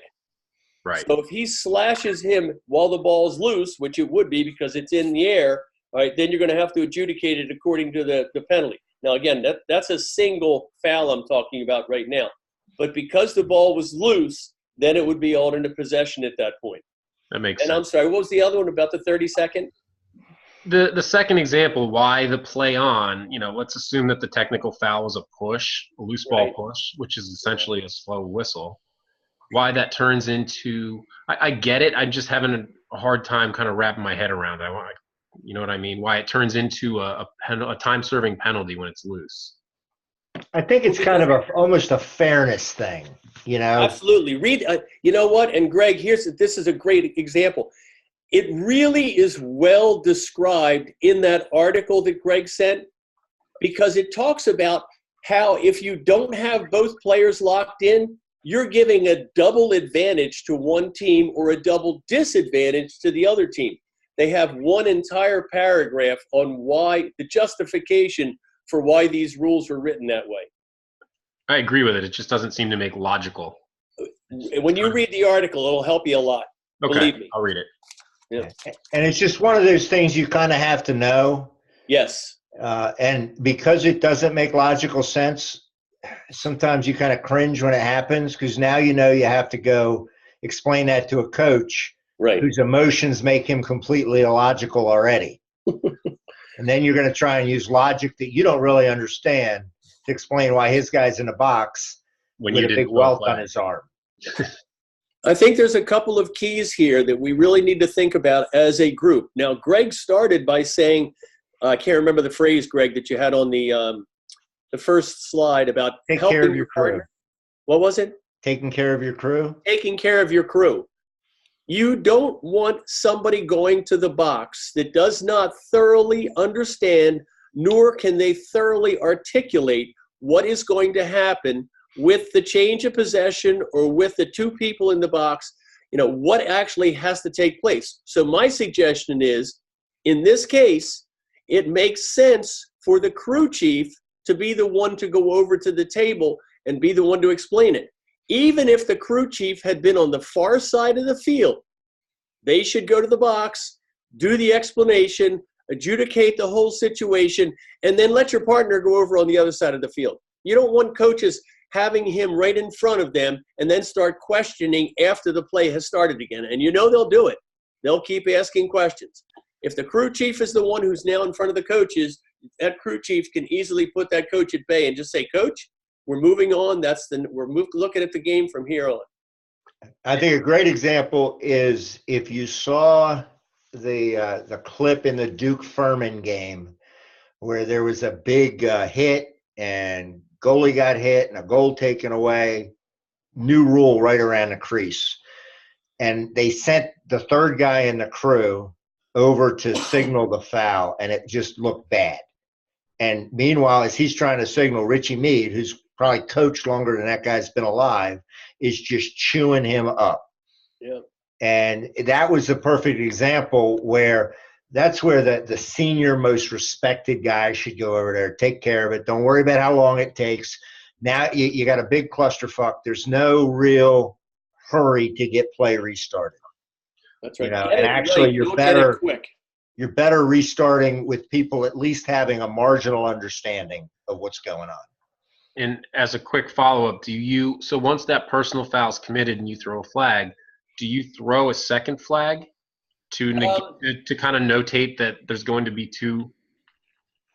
Right. So if he slashes him while the ball's loose, which it would be because it's in the air, all right, then you're going to have to adjudicate it according to the penalty. Now, again, that's a single foul I'm talking about right now. But because the ball was loose, then it would be alternate possession at that point. That makes sense. And I'm sorry, what was the other one about the 30-second? The second example, why the play on, let's assume that the technical foul was a push, a loose ball push, which is essentially a slow whistle. Why that turns into, I get it. I'm just having a hard time kind of wrapping my head around it. You know what I mean? Why it turns into a time-serving penalty when it's loose. I think it's kind of almost a fairness thing, Absolutely. Read, you know what? And Greg, this is a great example. It really is well described in that article that Greg sent because it talks about how if you don't have both players locked in, you're giving a double advantage to one team or a double disadvantage to the other team. They have one entire paragraph on why, the justification for why these rules are written that way. I agree with it. It just doesn't seem to make logical. When you read the article, it'll help you a lot. Okay, Believe me. I'll read it. Yeah. And it's just one of those things you kind of have to know. Yes. And because it doesn't make logical sense, sometimes you kind of cringe when it happens, because now you know you have to go explain that to a coach whose emotions make him completely illogical already. And then you're going to try and use logic that you don't really understand to explain why his guy's in a box When with you a didn't big throw a welt flag. on his arm. I think there's a couple of keys here that we really need to think about as a group. Now, Greg started by saying, I can't remember the phrase, Greg, that you had on the first slide about Take helping care of your crew. partner. What was it? Taking care of your crew. Taking care of your crew. You don't want somebody going to the box that does not thoroughly understand, nor can they thoroughly articulate what is going to happen with the change of possession or with the two people in the box, what actually has to take place. So my suggestion is, in this case, it makes sense for the crew chief to be the one to go over to the table and be the one to explain it. Even if the crew chief had been on the far side of the field, they should go to the box, do the explanation, adjudicate the whole situation, and then let your partner go over on the other side of the field. You don't want coaches having him right in front of them and then start questioning after the play has started again. And they'll do it. They'll keep asking questions. If the crew chief is the one who's now in front of the coaches, that crew chief can easily put that coach at bay and just say, Coach, we're moving on. Looking at the game from here on. I think a great example is if you saw the clip in the Duke Furman game where there was a big hit and goalie got hit and a goal taken away, new rule right around the crease. And they sent the third guy in the crew over to signal the foul, and it just looked bad. And meanwhile, as he's trying to signal, Richie Meade, who's probably coached longer than that guy's been alive, is just chewing him up. Yeah. And that was a perfect example where that's where the senior, most respected guy should go over there, take care of it. Don't worry about how long it takes. Now you got a big clusterfuck. There's no real hurry to get play restarted. That's right. And actually you're better restarting with people at least having a marginal understanding of what's going on. And as a quick follow-up, so once that personal foul is committed and you throw a flag, do you throw a second flag to kind of notate that there's going to be two?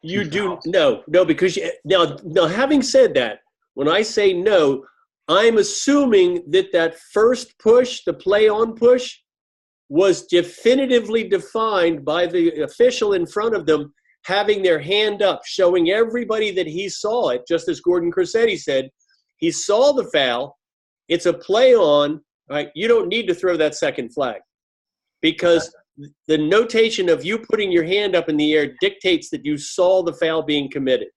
You do fouls? no, because now having said that, when I say no, I'm assuming that first push, the play on push, was definitively defined by the official in front of them having their hand up, showing everybody that he saw it, just as Gordon Crissetti said. He saw the foul. It's a play on. Right? You don't need to throw that second flag because the notation of you putting your hand up in the air dictates that you saw the foul being committed.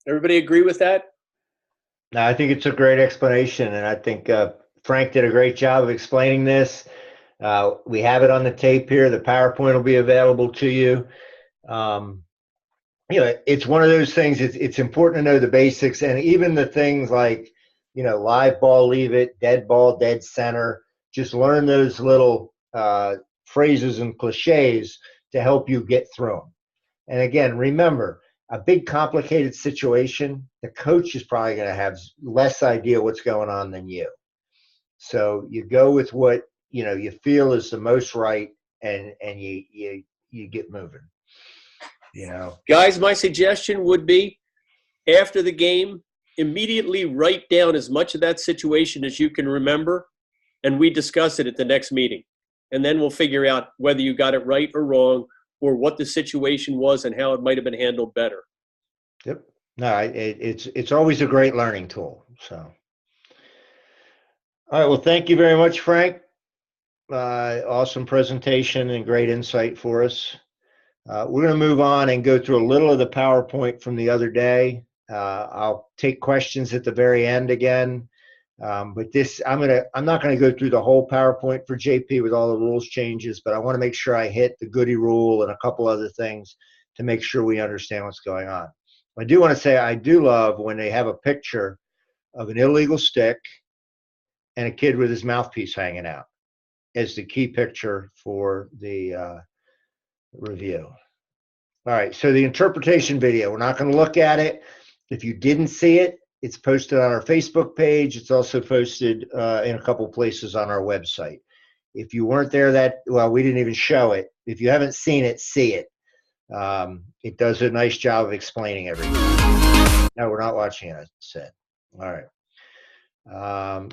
Everybody agree with that? No, I think it's a great explanation, and I think Frank did a great job of explaining this. We have it on the tape here. The PowerPoint will be available to you. It's one of those things. It's important to know the basics, and even the things like, live ball, leave it, dead ball, dead center. Just learn those little phrases and cliches to help you get through them. And again, remember, a big complicated situation, the coach is probably going to have less idea what's going on than you. So you go with what you feel is the most right, and you get moving. Guys, my suggestion would be after the game, immediately write down as much of that situation as you can remember, and we discuss it at the next meeting. And then we'll figure out whether you got it right or wrong, or what the situation was and how it might have been handled better. Yep. No, it's always a great learning tool. So, all right. Well, thank you very much, Frank. Awesome presentation and great insight for us. We're going to move on and go through a little of the PowerPoint from the other day. I'll take questions at the very end again. But this, I'm not going to go through the whole PowerPoint for JP with all the rules changes, but I want to make sure I hit the goody rule and a couple other things to make sure we understand what's going on. I do want to say I do love when they have a picture of an illegal stick and a kid with his mouthpiece hanging out as the key picture for the review. All right, so the interpretation video, we're not going to look at it. If you didn't see it, it's posted on our Facebook page. It's also posted in a couple places on our website. If you weren't there well, we didn't even show it. If you haven't seen it, see it. It does a nice job of explaining everything. No, we're not watching it, I said. All right.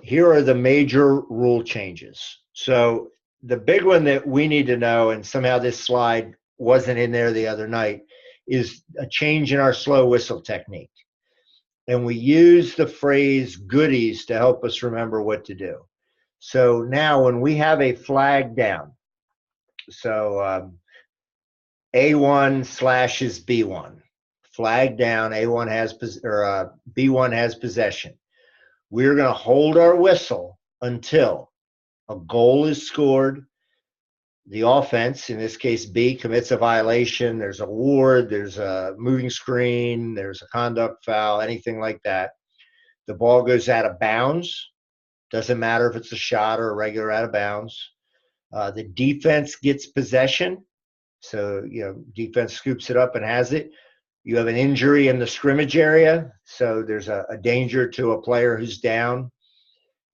Here are the major rule changes. So the big one that we need to know, and somehow this slide wasn't in there the other night, is a change in our slow whistle technique. And we use the phrase goodies to help us remember what to do. So now when we have a flag down, so A1 slashes B1, flag down, A1 has, or B1 has possession. We're going to hold our whistle until a goal is scored. The offense, in this case B, commits a violation. There's a ward, there's a moving screen, there's a conduct foul, anything like that. The ball goes out of bounds. Doesn't matter if it's a shot or a regular out of bounds. The defense gets possession. So, defense scoops it up and has it. You have an injury in the scrimmage area. So there's a danger to a player who's down.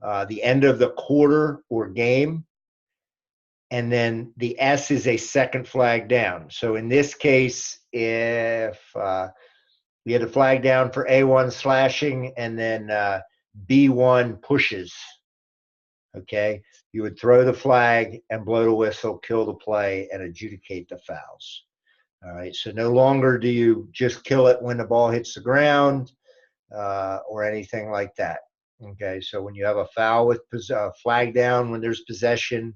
The end of the quarter or game. And then the S is a second flag down. So in this case, if we had a flag down for A1 slashing and then B1 pushes, okay, you would throw the flag and blow the whistle, kill the play, and adjudicate the fouls. All right, so no longer do you just kill it when the ball hits the ground or anything like that. Okay, so when you have a foul with flag down, when there's possession,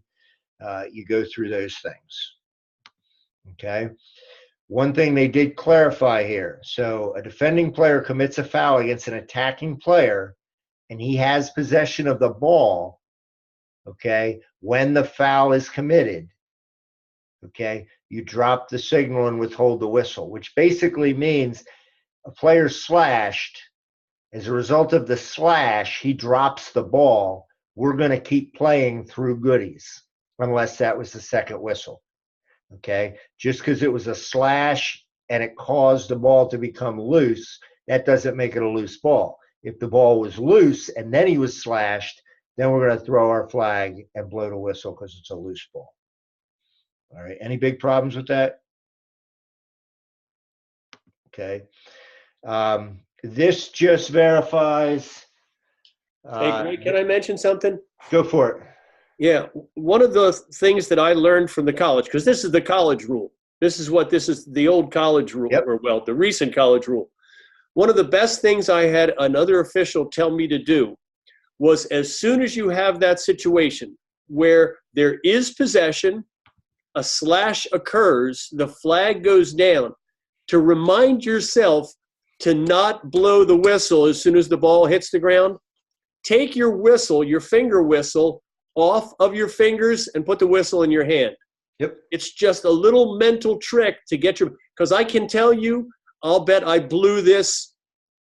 you go through those things. Okay. One thing they did clarify here. So a defending player commits a foul against an attacking player and he has possession of the ball. Okay. When the foul is committed, okay, you drop the signal and withhold the whistle, which basically means a player slashed. As a result of the slash, he drops the ball. We're going to keep playing through goodies. Unless that was the second whistle, okay? Just because it was a slash and it caused the ball to become loose, that doesn't make it a loose ball. If the ball was loose and then he was slashed, then we're going to throw our flag and blow the whistle because it's a loose ball. All right, any big problems with that? Okay. This just verifies. Hey, Greg, can I mention something? Go for it. Yeah, one of the things that I learned from the college, because this is the college rule. This is the old college rule, Yep. or well, the recent college rule. One of the best things I had another official tell me to do was as soon as you have that situation where there is possession, a slash occurs, the flag goes down, to remind yourself to not blow the whistle as soon as the ball hits the ground. Take your whistle, your finger whistle, off of your fingers and put the whistle in your hand. Yep. It's just a little mental trick to get because I can tell you, I'll bet I blew this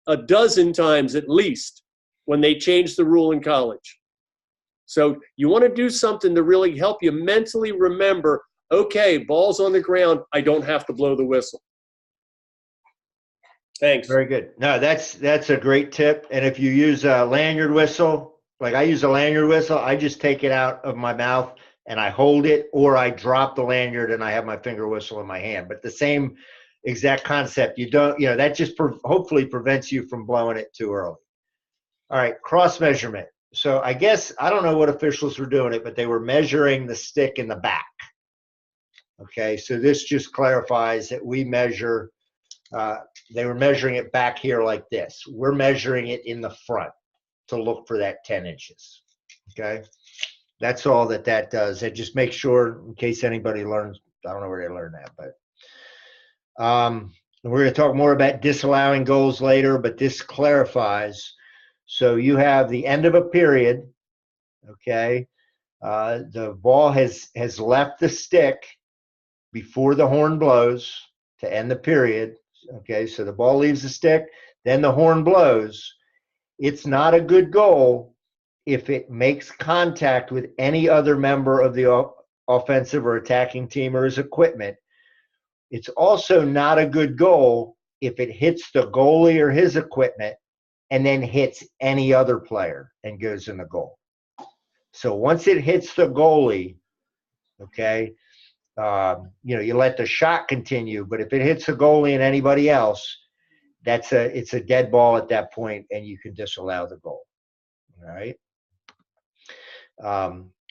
a dozen times at least when they changed the rule in college. So you want to do something to really help you mentally remember, okay, ball's on the ground, I don't have to blow the whistle. Thanks. Very good. No, that's a great tip. And if you use a lanyard whistle, like I use a lanyard whistle, I just take it out of my mouth and I hold it, or I drop the lanyard and I have my finger whistle in my hand. But the same exact concept. You don't, that just hopefully prevents you from blowing it too early. All right, cross measurement. So I guess, I don't know what officials were doing it, but they were measuring the stick in the back. Okay, so this just clarifies that we measure, they were measuring it back here like this. We're measuring it in the front to look for that 10 inches. Okay, that's all that does. It just makes sure, in case anybody learns, I don't know where they learned that, but We're going to talk more about disallowing goals later, but this clarifies. So you have the end of a period, okay? The ball has left the stick before the horn blows to end the period, okay? So the ball leaves the stick, then the horn blows. It's not a good goal if it makes contact with any other member of the offensive or attacking team or his equipment. It's also not a good goal if it hits the goalie or his equipment and then hits any other player and goes in the goal. So once it hits the goalie, okay, you let the shot continue, but if it hits the goalie and anybody else, it's a dead ball at that point, and you can disallow the goal. All right.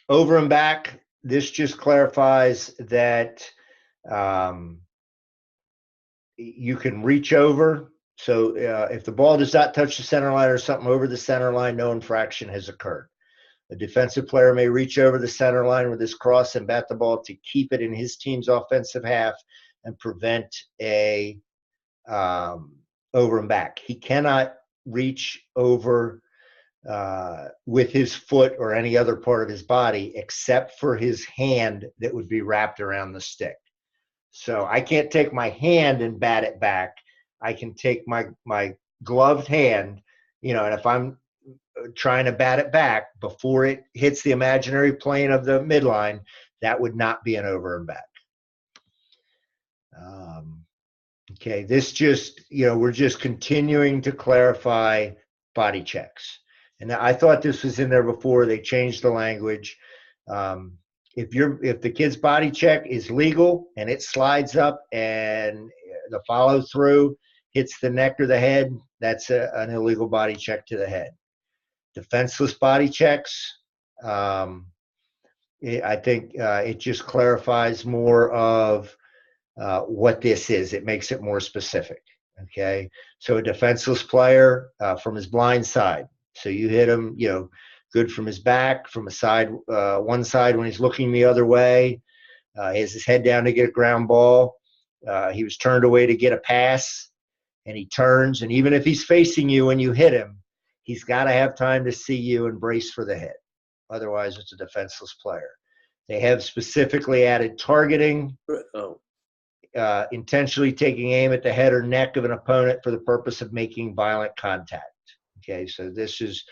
Over and back, this just clarifies that you can reach over. So if the ball does not touch the center line or something over the center line, no infraction has occurred. A defensive player may reach over the center line with his cross and bat the ball to keep it in his team's offensive half and prevent a over and back. He cannot reach over with his foot or any other part of his body except for his hand that would be wrapped around the stick. So I can't take my hand and bat it back. I can take my gloved hand, and if I'm trying to bat it back before it hits the imaginary plane of the midline, that would not be an over and back. Okay, this just, we're just continuing to clarify body checks. And I thought this was in there before. They changed the language. If the kid's body check is legal and it slides up and the follow through hits the neck or the head, that's an illegal body check to the head. Defenseless body checks, I think it just clarifies more of what this is. It makes it more specific. Okay, so a defenseless player from his blind side. So you hit him, good from his back, from a side, one side when he's looking the other way. He has his head down to get a ground ball. He was turned away to get a pass, and he turns. And even if he's facing you when you hit him, he's got to have time to see you and brace for the hit. Otherwise, it's a defenseless player. They have specifically added targeting. Intentionally taking aim at the head or neck of an opponent for the purpose of making violent contact. Okay, so this is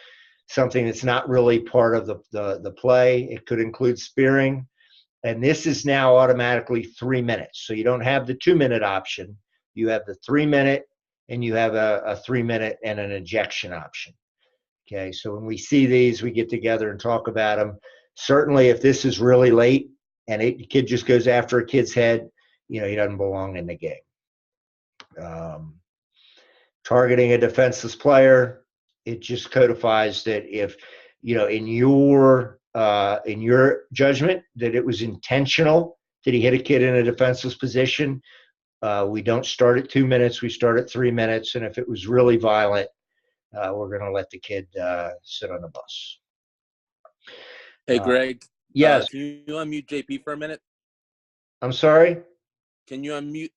something that's not really part of the play. It could include spearing, and this is now automatically 3 minutes. So you don't have the 2-minute option. You have the 3 minute, and you have a 3 minute and an ejection option. Okay, so when we see these, we get together and talk about them. Certainly, if this is really late and the kid just goes after a kid's head, he doesn't belong in the game. Targeting a defenseless player, it just codifies that if, in your judgment that it was intentional that he hit a kid in a defenseless position, we don't start at 2 minutes, we start at 3 minutes. And if it was really violent, we're going to let the kid sit on the bus. Hey, Greg. Yes. Can you unmute JP for a minute? I'm sorry? Can you unmute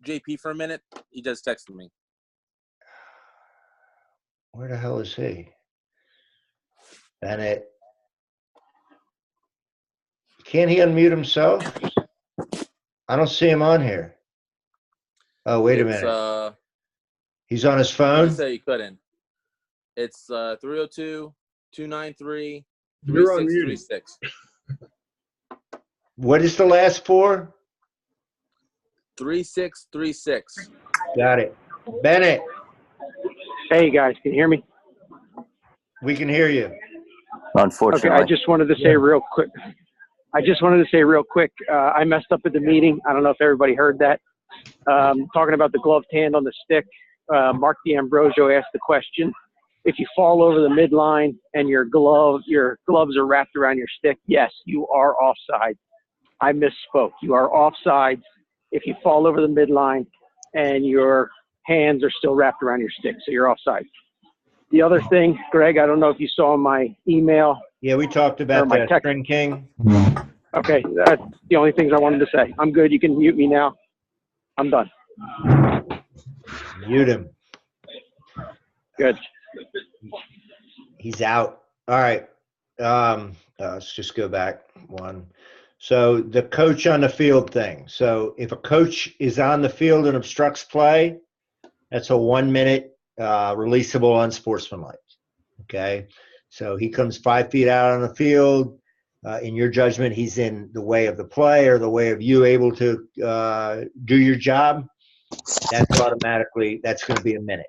JP for a minute? He just texted me. Where the hell is he? Bennett. Can't he unmute himself? I don't see him on here. Oh, wait a minute. He's on his phone? He said he couldn't. It's 302-293-3636. What is the last four? 3636. Got it. Bennett. Hey, guys, can you hear me? We can hear you. Unfortunately. Okay, I just wanted to say real quick. I messed up at the meeting. I don't know if everybody heard that. Talking about the gloved hand on the stick. Mark D'Ambrosio asked the question: if you fall over the midline and your gloves are wrapped around your stick, yes, you are offside. I misspoke. You are offside if you fall over the midline and your hands are still wrapped around your stick, so you're offside. The other thing, Greg, I don't know if you saw my email. Yeah, we talked about that, String King. Okay, that's the only things I wanted to say. I'm good. You can mute me now. I'm done. Mute him. Good. He's out. All right. Let's just go back one. So the coach on the field thing. So if a coach is on the field and obstructs play, that's a 1 minute releasable unsportsmanlike. Okay. So he comes 5 feet out on the field. In your judgment, he's in the way of the play or the way of you able to do your job. That's going to be a minute.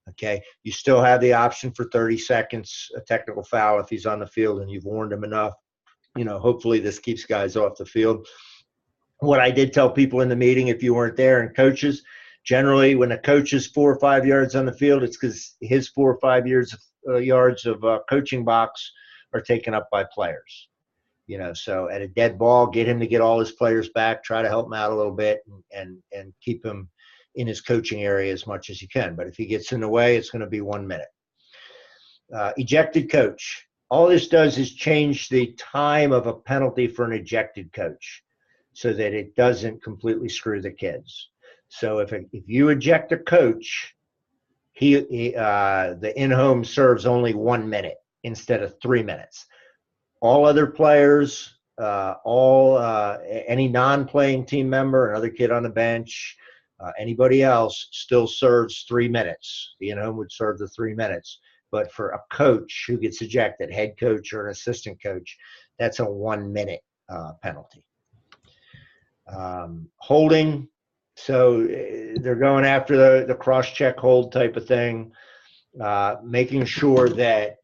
Okay. You still have the option for 30 seconds, a technical foul if he's on the field and you've warned him enough. Hopefully this keeps guys off the field. What I did tell people in the meeting, if you weren't there, and coaches, generally when a coach is 4 or 5 yards on the field, it's because his 4 or 5 yards of coaching box are taken up by players. So at a dead ball, get him to get all his players back, try to help him out a little bit and keep him in his coaching area as much as you can. But if he gets in the way, it's going to be 1 minute. Ejected coach. All this does is change the time of a penalty for an ejected coach so that it doesn't completely screw the kids. So if you eject a coach, the in-home serves only 1 minute instead of 3 minutes. All other players, any non-playing team member, another kid on the bench, anybody else still serves 3 minutes. The in-home would serve the 3 minutes. But for a coach who gets ejected, head coach or an assistant coach, that's a 1 minute penalty. Holding, so they're going after the cross-check hold type of thing, making sure that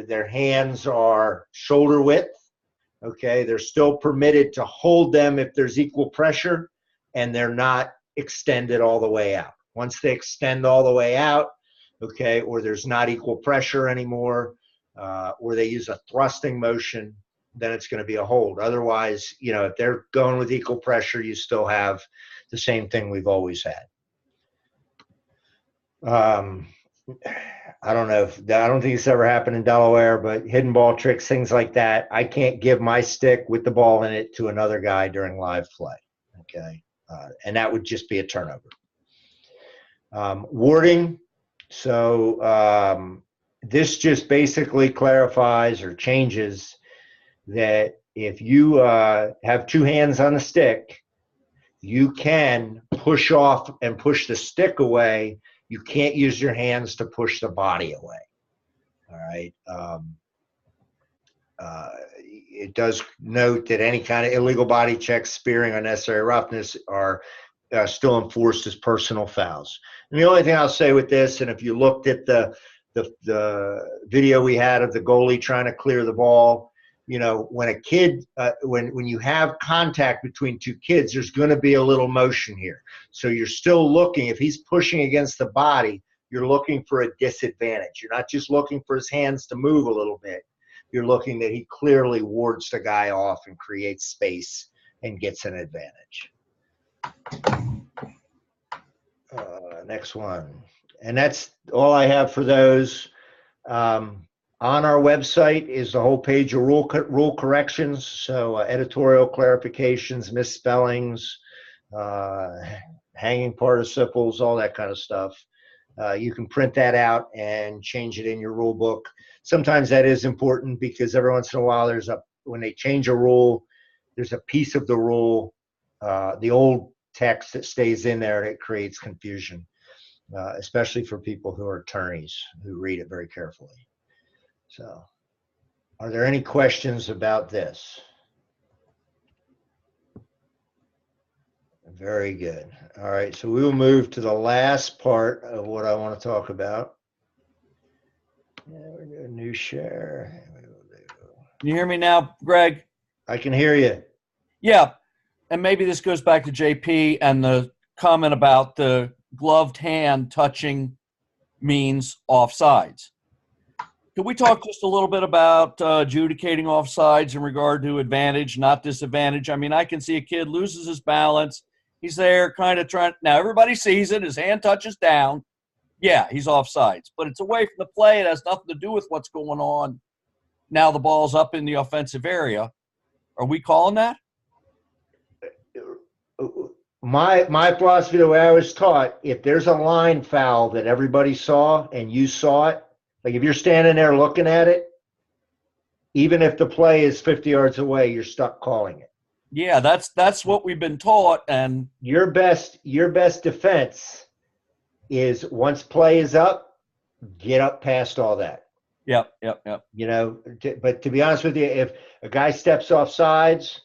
their hands are shoulder width. Okay, they're still permitted to hold them if there's equal pressure, and they're not extended all the way out. Once they extend all the way out, okay, or there's not equal pressure anymore, or they use a thrusting motion, then it's going to be a hold. Otherwise, if they're going with equal pressure, you still have the same thing we've always had. I don't think it's ever happened in Delaware, but hidden ball tricks, things like that, I can't give my stick with the ball in it to another guy during live play. Okay, and that would just be a turnover. Warding. So this just basically clarifies or changes that if you have two hands on the stick, you can push off and push the stick away. You can't use your hands to push the body away. All right. It does note that any kind of illegal body checks, spearing, unnecessary roughness are still enforced as personal fouls. And the only thing I'll say with this, and if you looked at the video we had of the goalie trying to clear the ball, when a kid, when you have contact between two kids, there's going to be a little motion here. So you're still looking, if he's pushing against the body, you're looking for a disadvantage. You're not just looking for his hands to move a little bit. You're looking that he clearly wards the guy off and creates space and gets an advantage. Next one. And that's all I have for those. On our website is the whole page of rule corrections. So editorial clarifications, misspellings, hanging participles, all that kind of stuff. You can print that out and change it in your rule book. Sometimes that is important because every once in a while when they change a rule, there's a piece of the rule, the old text that stays in there, and it creates confusion, especially for people who are attorneys who read it very carefully. So, are there any questions about this? Very good. All right, so we will move to the last part of what I want to talk about. Yeah, we're doing a new share. Can you hear me now, Greg? I can hear you. Yeah, and maybe this goes back to JP and the comment about the gloved hand touching means offsides. Can we talk just a little bit about adjudicating offsides in regard to advantage, not disadvantage? I mean, I can see a kid loses his balance. He's there kind of trying. Now, everybody sees it. His hand touches down. Yeah, he's offsides. But it's away from the play. It has nothing to do with what's going on. Now the ball's up in the offensive area. Are we calling that? my philosophy, the way I was taught, if there's a line foul that everybody saw and you saw it, like if you're standing there looking at it, even if the play is 50 yards away, you're stuck calling it. Yeah, that's what we've been taught. And Your best defense is once play is up, get up past all that. yep. You know, but to be honest with you, if a guy steps off sides,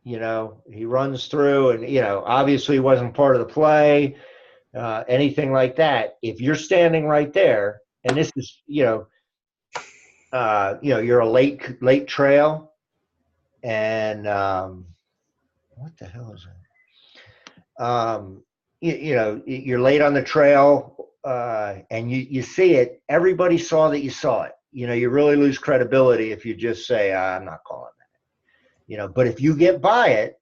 you know, he runs through and, you know, obviously wasn't part of the play, anything like that. If you're standing right there, and this is, you're a late trail, and what the hell is that? You're late on the trail, and you see it. Everybody saw that you saw it. You know, you really lose credibility if you just say, I'm not calling that. You know, but if you get by it,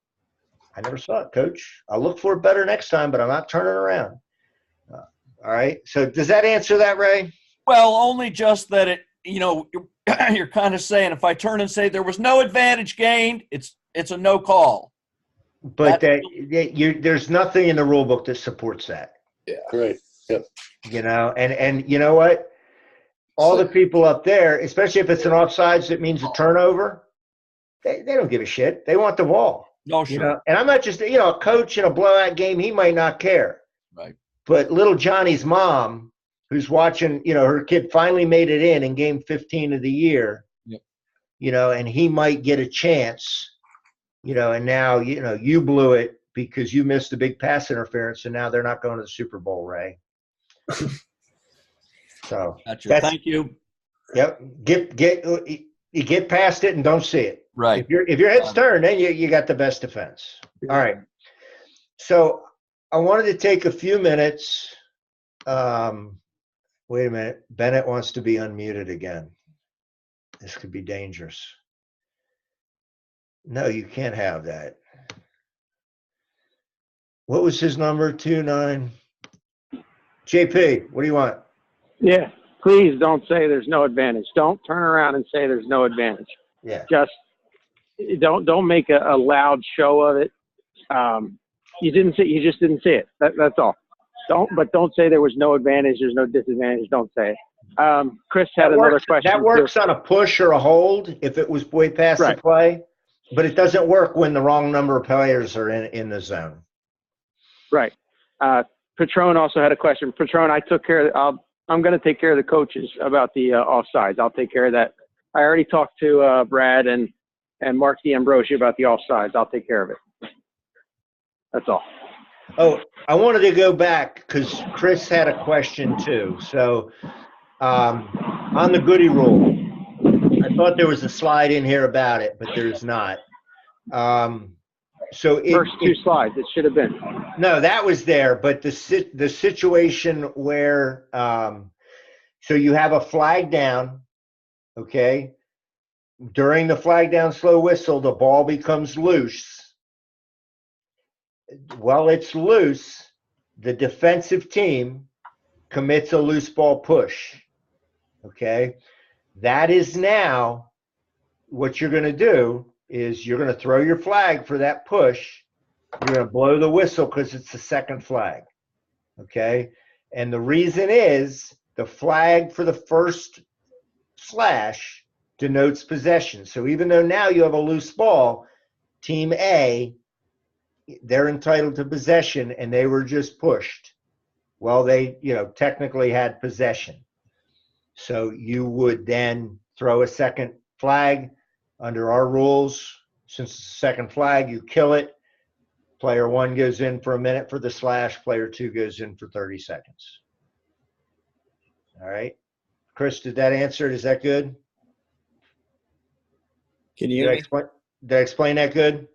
I never saw it, coach. I'll look for it better next time, but I'm not turning around. All right. So does that answer that, Ray? Well, only just that it, you know, you're kind of saying if I turn and say there was no advantage gained, it's a no call. But there's nothing in the rule book that supports that. Yeah, right. Yep. You know, and you know what? All the people up there, especially if it's an offsides, that means a turnover. They don't give a shit. They want the ball. No, sure. You know, and I'm not just, you know, a coach in a blowout game, he might not care. Right. But little Johnny's mom, who's watching, you know, her kid finally made it in game 15 of the year. Yep. You know, and he might get a chance, you know, and now, you know, you blew it because you missed a big pass interference, and now they're not going to the Super Bowl, Ray. So Gotcha. Thank you. Yep. You get past it and don't see it. Right. If your head's turned, then you got the best defense. All right. So I wanted to take a few minutes. Wait a minute. Bennett wants to be unmuted again. This could be dangerous. No, you can't have that. What was his number? 29. JP, what do you want? Yeah, please don't say there's no advantage. Don't turn around and say there's no advantage. Yeah. Just don't make a loud show of it. You just didn't see it. That's all. Don't say there was no advantage. There's no disadvantage. Don't say it. Chris had another question. That works on a push or a hold if it was way past the play, but it doesn't work when the wrong number of players are in the zone. Right. Patron also had a question. Patron, I took care of I'm going to take care of the coaches about the offsides. I'll take care of that. I already talked to Brad and Mark D'Ambrosio about the offsides. I'll take care of it. That's all. Oh, I wanted to go back because Chris had a question too. So on the goodie rule, I thought there was a slide in here about it, but there's not. First two slides, it should have been. No, that was there, but the situation where so you have a flag down, okay? During the flag down slow whistle, the ball becomes loose. While it's loose, the defensive team commits a loose ball push, okay? That is now what you're going to do is you're going to throw your flag for that push. You're going to blow the whistle because it's the second flag, okay? And the reason is the flag for the first slash denotes possession. So even though now you have a loose ball, Team A, they're entitled to possession and they were just pushed. Well, they, technically had possession. So you would then throw a second flag. Under our rules, since it's the second flag, you kill it. Player 1 goes in for a minute for the slash. Player 2 goes in for 30 seconds. All right. Chris, did that answer it? Is that good? Can you hear me? Did I explain that good?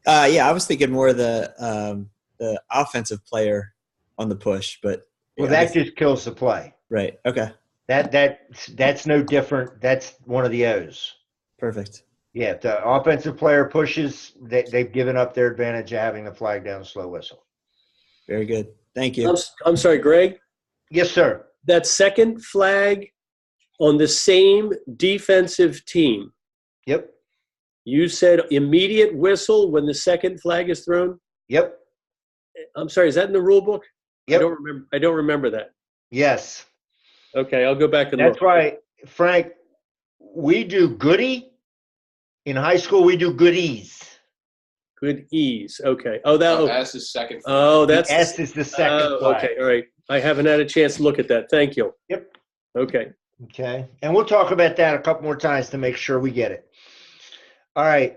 Yeah, I was thinking more of the offensive player on the push, but well, that just kills the play. Right. Okay. That's no different. That's one of the O's. Perfect. Yeah, if the offensive player pushes, they've given up their advantage of having the flag down slow whistle. Very good. Thank you. I'm sorry, Greg. Yes, sir. That second flag on the same defensive team. Yep. You said immediate whistle when the second flag is thrown? Yep. I'm sorry, is that in the rule book? Yep. I don't remember that. Yes. Okay, I'll go back and That's look. why, Frank, we do goodie. In high school, we do goodies. Good ease. Okay. Oh, that. S is second. Oh, The that's S is the second flag. okay. All right. I haven't had a chance to look at that. Thank you. Yep. Okay. Okay. And we'll talk about that a couple more times to make sure we get it. All right.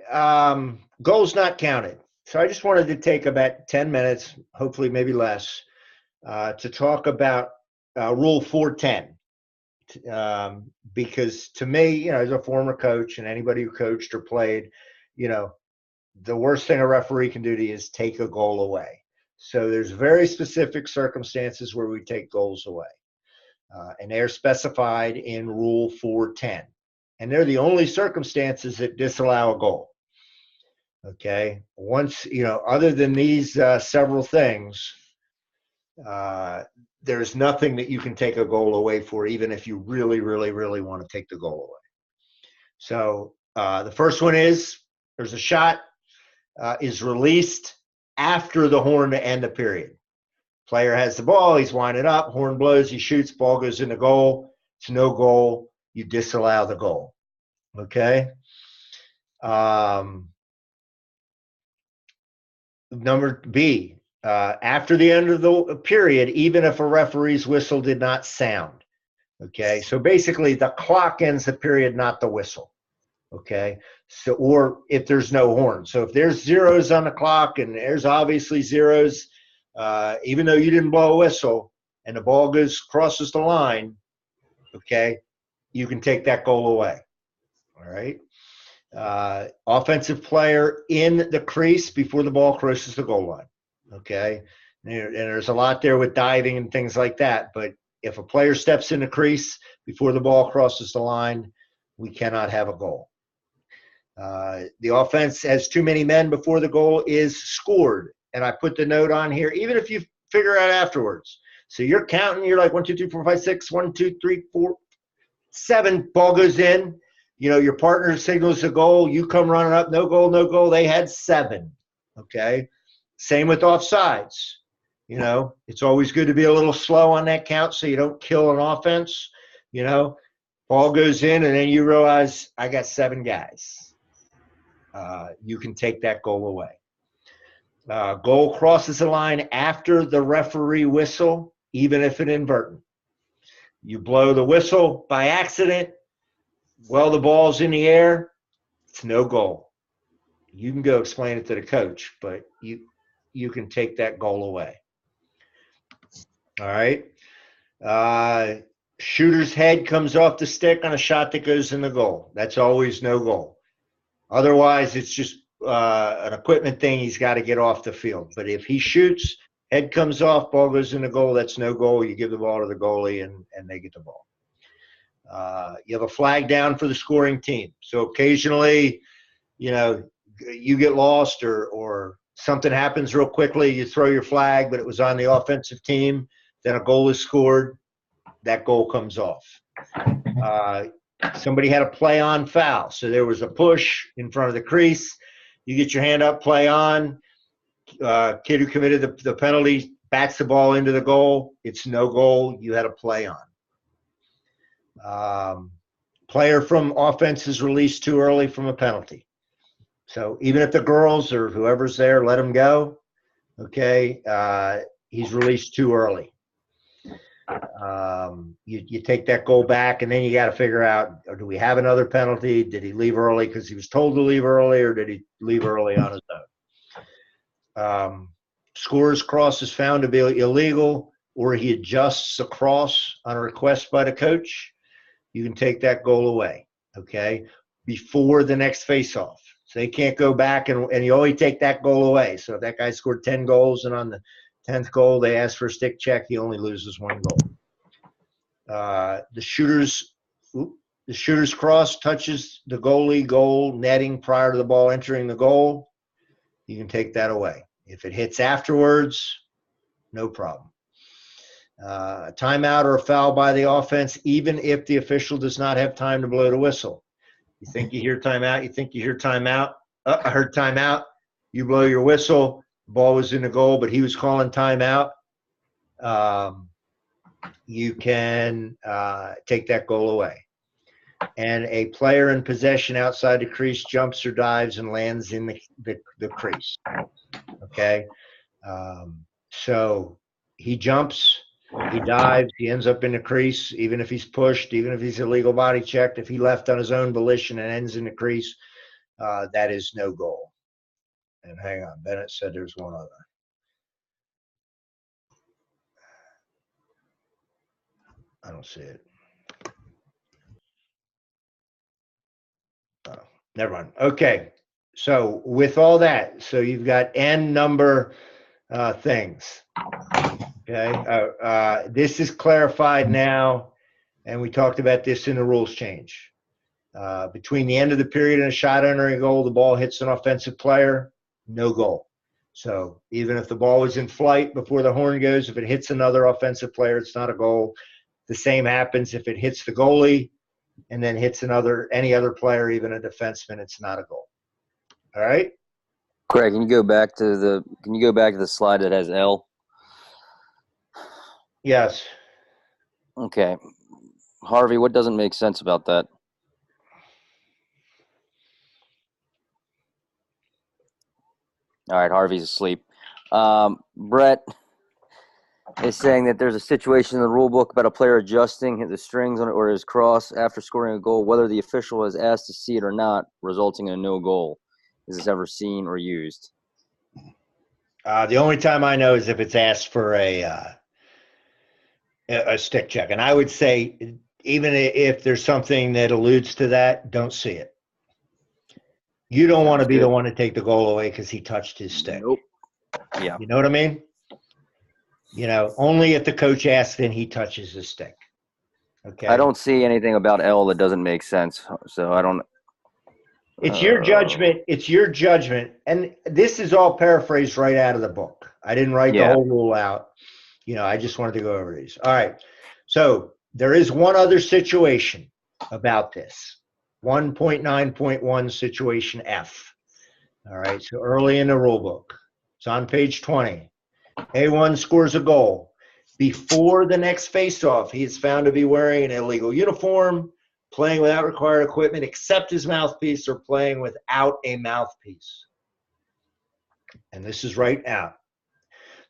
Goals not counted. So I just wanted to take about 10 minutes, hopefully maybe less, to talk about Rule 410. Because to me, as a former coach and anybody who coached or played, the worst thing a referee can do to you is take a goal away. So there's very specific circumstances where we take goals away. And they're specified in Rule 410. And they're the only circumstances that disallow a goal. Okay. Once, other than these several things, there's nothing that you can take a goal away for, even if you really, really, really want to take the goal away. So the first one is there's a shot is released after the horn to end the period. Player has the ball, he's winding up, horn blows, he shoots, ball goes in the goal. It's no goal. You disallow the goal. Okay. Number B, after the end of the period, even if a referee's whistle did not sound. Okay. So basically the clock ends the period, not the whistle. Okay. So, or if there's no horn. So if there's zeros on the clock and there's obviously zeros, even though you didn't blow a whistle and the ball crosses the line, okay, you can take that goal away. All right. Offensive player in the crease before the ball crosses the goal line. Okay. And there's a lot there with diving and things like that. But if a player steps in the crease before the ball crosses the line, we cannot have a goal. The offense has too many men before the goal is scored. And I put the note on here, even if you figure out afterwards. So you're counting, you're like 1, 2, 3, 4, 5, 6, 1, 2, 3, 4, 7, ball goes in. Your partner signals a goal. You come running up, no goal, no goal. They had 7. Okay. Same with offsides. It's always good to be a little slow on that count so you don't kill an offense. Ball goes in and then you realize I got 7 guys. You can take that goal away. Goal crosses the line after the referee whistle, even if it's inadvertent. You blow the whistle by accident. Well, the ball's in the air. It's no goal. You can go explain it to the coach, but you can take that goal away. All right. Shooter's head comes off the stick on a shot that goes in the goal. That's always no goal. Otherwise, it's just an equipment thing. He's got to get off the field. But if he shoots, head comes off, ball goes in the goal, that's no goal. You give the ball to the goalie, and they get the ball. You have a flag down for the scoring team. So occasionally, you get lost or something happens real quickly. You throw your flag, but it was on the offensive team. Then a goal is scored. That goal comes off. Somebody had a play on foul. So there was a push in front of the crease. You get your hand up, play on. Kid who committed the penalty bats the ball into the goal. It's no goal. You had a play on. Player from offense is released too early from a penalty. So even if the girls or whoever's there, let him go. Okay. He's released too early. You take that goal back, and then you got to figure out, do we have another penalty? Did he leave early because he was told to leave early, or did he leave early on his own? Scorer's cross is found to be illegal, or he adjusts a cross on a request by the coach. You can take that goal away, okay, before the next face-off. So they can't go back, and you only take that goal away. So if that guy scored 10 goals, and on the 10th goal they ask for a stick check, he only loses 1 goal. The shooter's cross touches the goalie goal netting prior to the ball entering the goal. You can take that away. If it hits afterwards, no problem. A timeout or a foul by the offense, even if the official does not have time to blow the whistle. You think you hear timeout, I heard timeout. You blow your whistle. ball was in the goal, but he was calling timeout, you can take that goal away. And a player in possession outside the crease jumps or dives and lands in the crease. Okay? So he jumps, he dives, he ends up in the crease, even if he's pushed, even if he's illegal body checked, if he left on his own volition and ends in the crease, that is no goal. And hang on, Bennett said there's one other. I don't see it. Oh, never mind. Okay. So with all that, so you've got n number things. Okay. This is clarified now, and we talked about this in the rules change. Between the end of the period and a shot entering a goal, the ball hits an offensive player, no goal. So even if the ball was in flight before the horn goes, if it hits another offensive player, it's not a goal. The same happens if it hits the goalie and then hits any other player, even a defenseman, it's not a goal. All right? Craig, can you go back to the slide that has L? Yes. Okay. Harvey, what doesn't make sense about that? All right, Harvey's asleep. Brett is saying that there's a situation in the rule book about a player adjusting the strings on it or his cross after scoring a goal, whether the official has asked to see it or not, resulting in a no goal. Is this ever seen or used? The only time I know is if it's asked for a stick check. And I would say, even if there's something that alludes to that, don't see it. You don't want to be the one to take the goal away because he touched his stick. Nope. Yeah. You know what I mean? You know, only if the coach asks, then he touches his stick. Okay. I don't see anything about L that doesn't make sense. So I don't. It's your judgment. It's your judgment. And this is all paraphrased right out of the book. I didn't write the whole rule out. You know, I just wanted to go over these. All right. So there is one other situation about this. 1.9.1 situation F. All right. So early in the rule book. It's on page 20. A1 scores a goal. Before the next face-off, he is found to be wearing an illegal uniform, playing without required equipment except his mouthpiece, or playing without a mouthpiece. And this is right out.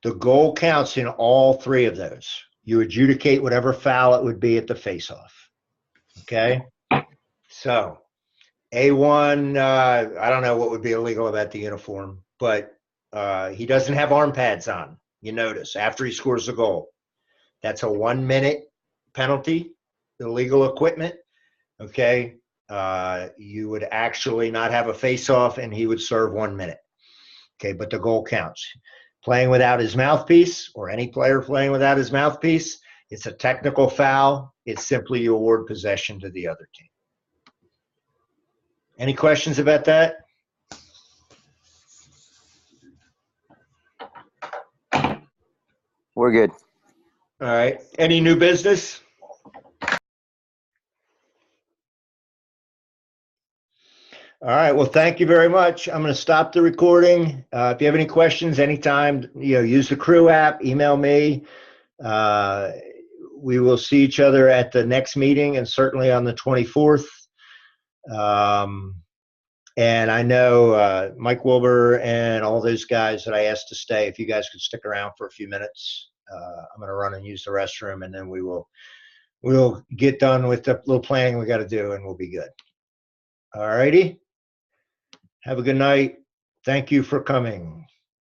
The goal counts in all three of those. You adjudicate whatever foul it would be at the face-off. Okay? So, A1, I don't know what would be illegal about the uniform, but he doesn't have arm pads on, you notice, after he scores a goal. That's a 1 minute penalty, illegal equipment. Okay? You would actually not have a face-off, and he would serve 1 minute. Okay, but the goal counts. Playing without his mouthpiece, or any player playing without his mouthpiece, it's a technical foul. It's simply you award possession to the other team. Any questions about that? We're good. All right. Any new business? All right. Well, thank you very much. I'm going to stop the recording. If you have any questions anytime, use the Crew app, email me. We will see each other at the next meeting, and certainly on the 24th. And I know Mike Wilbur and all those guys that I asked to stay, if you guys could stick around for a few minutes, I'm going to run and use the restroom, and then we'll get done with the little planning we got to do, and we'll be good. All righty. Have a good night. Thank you for coming.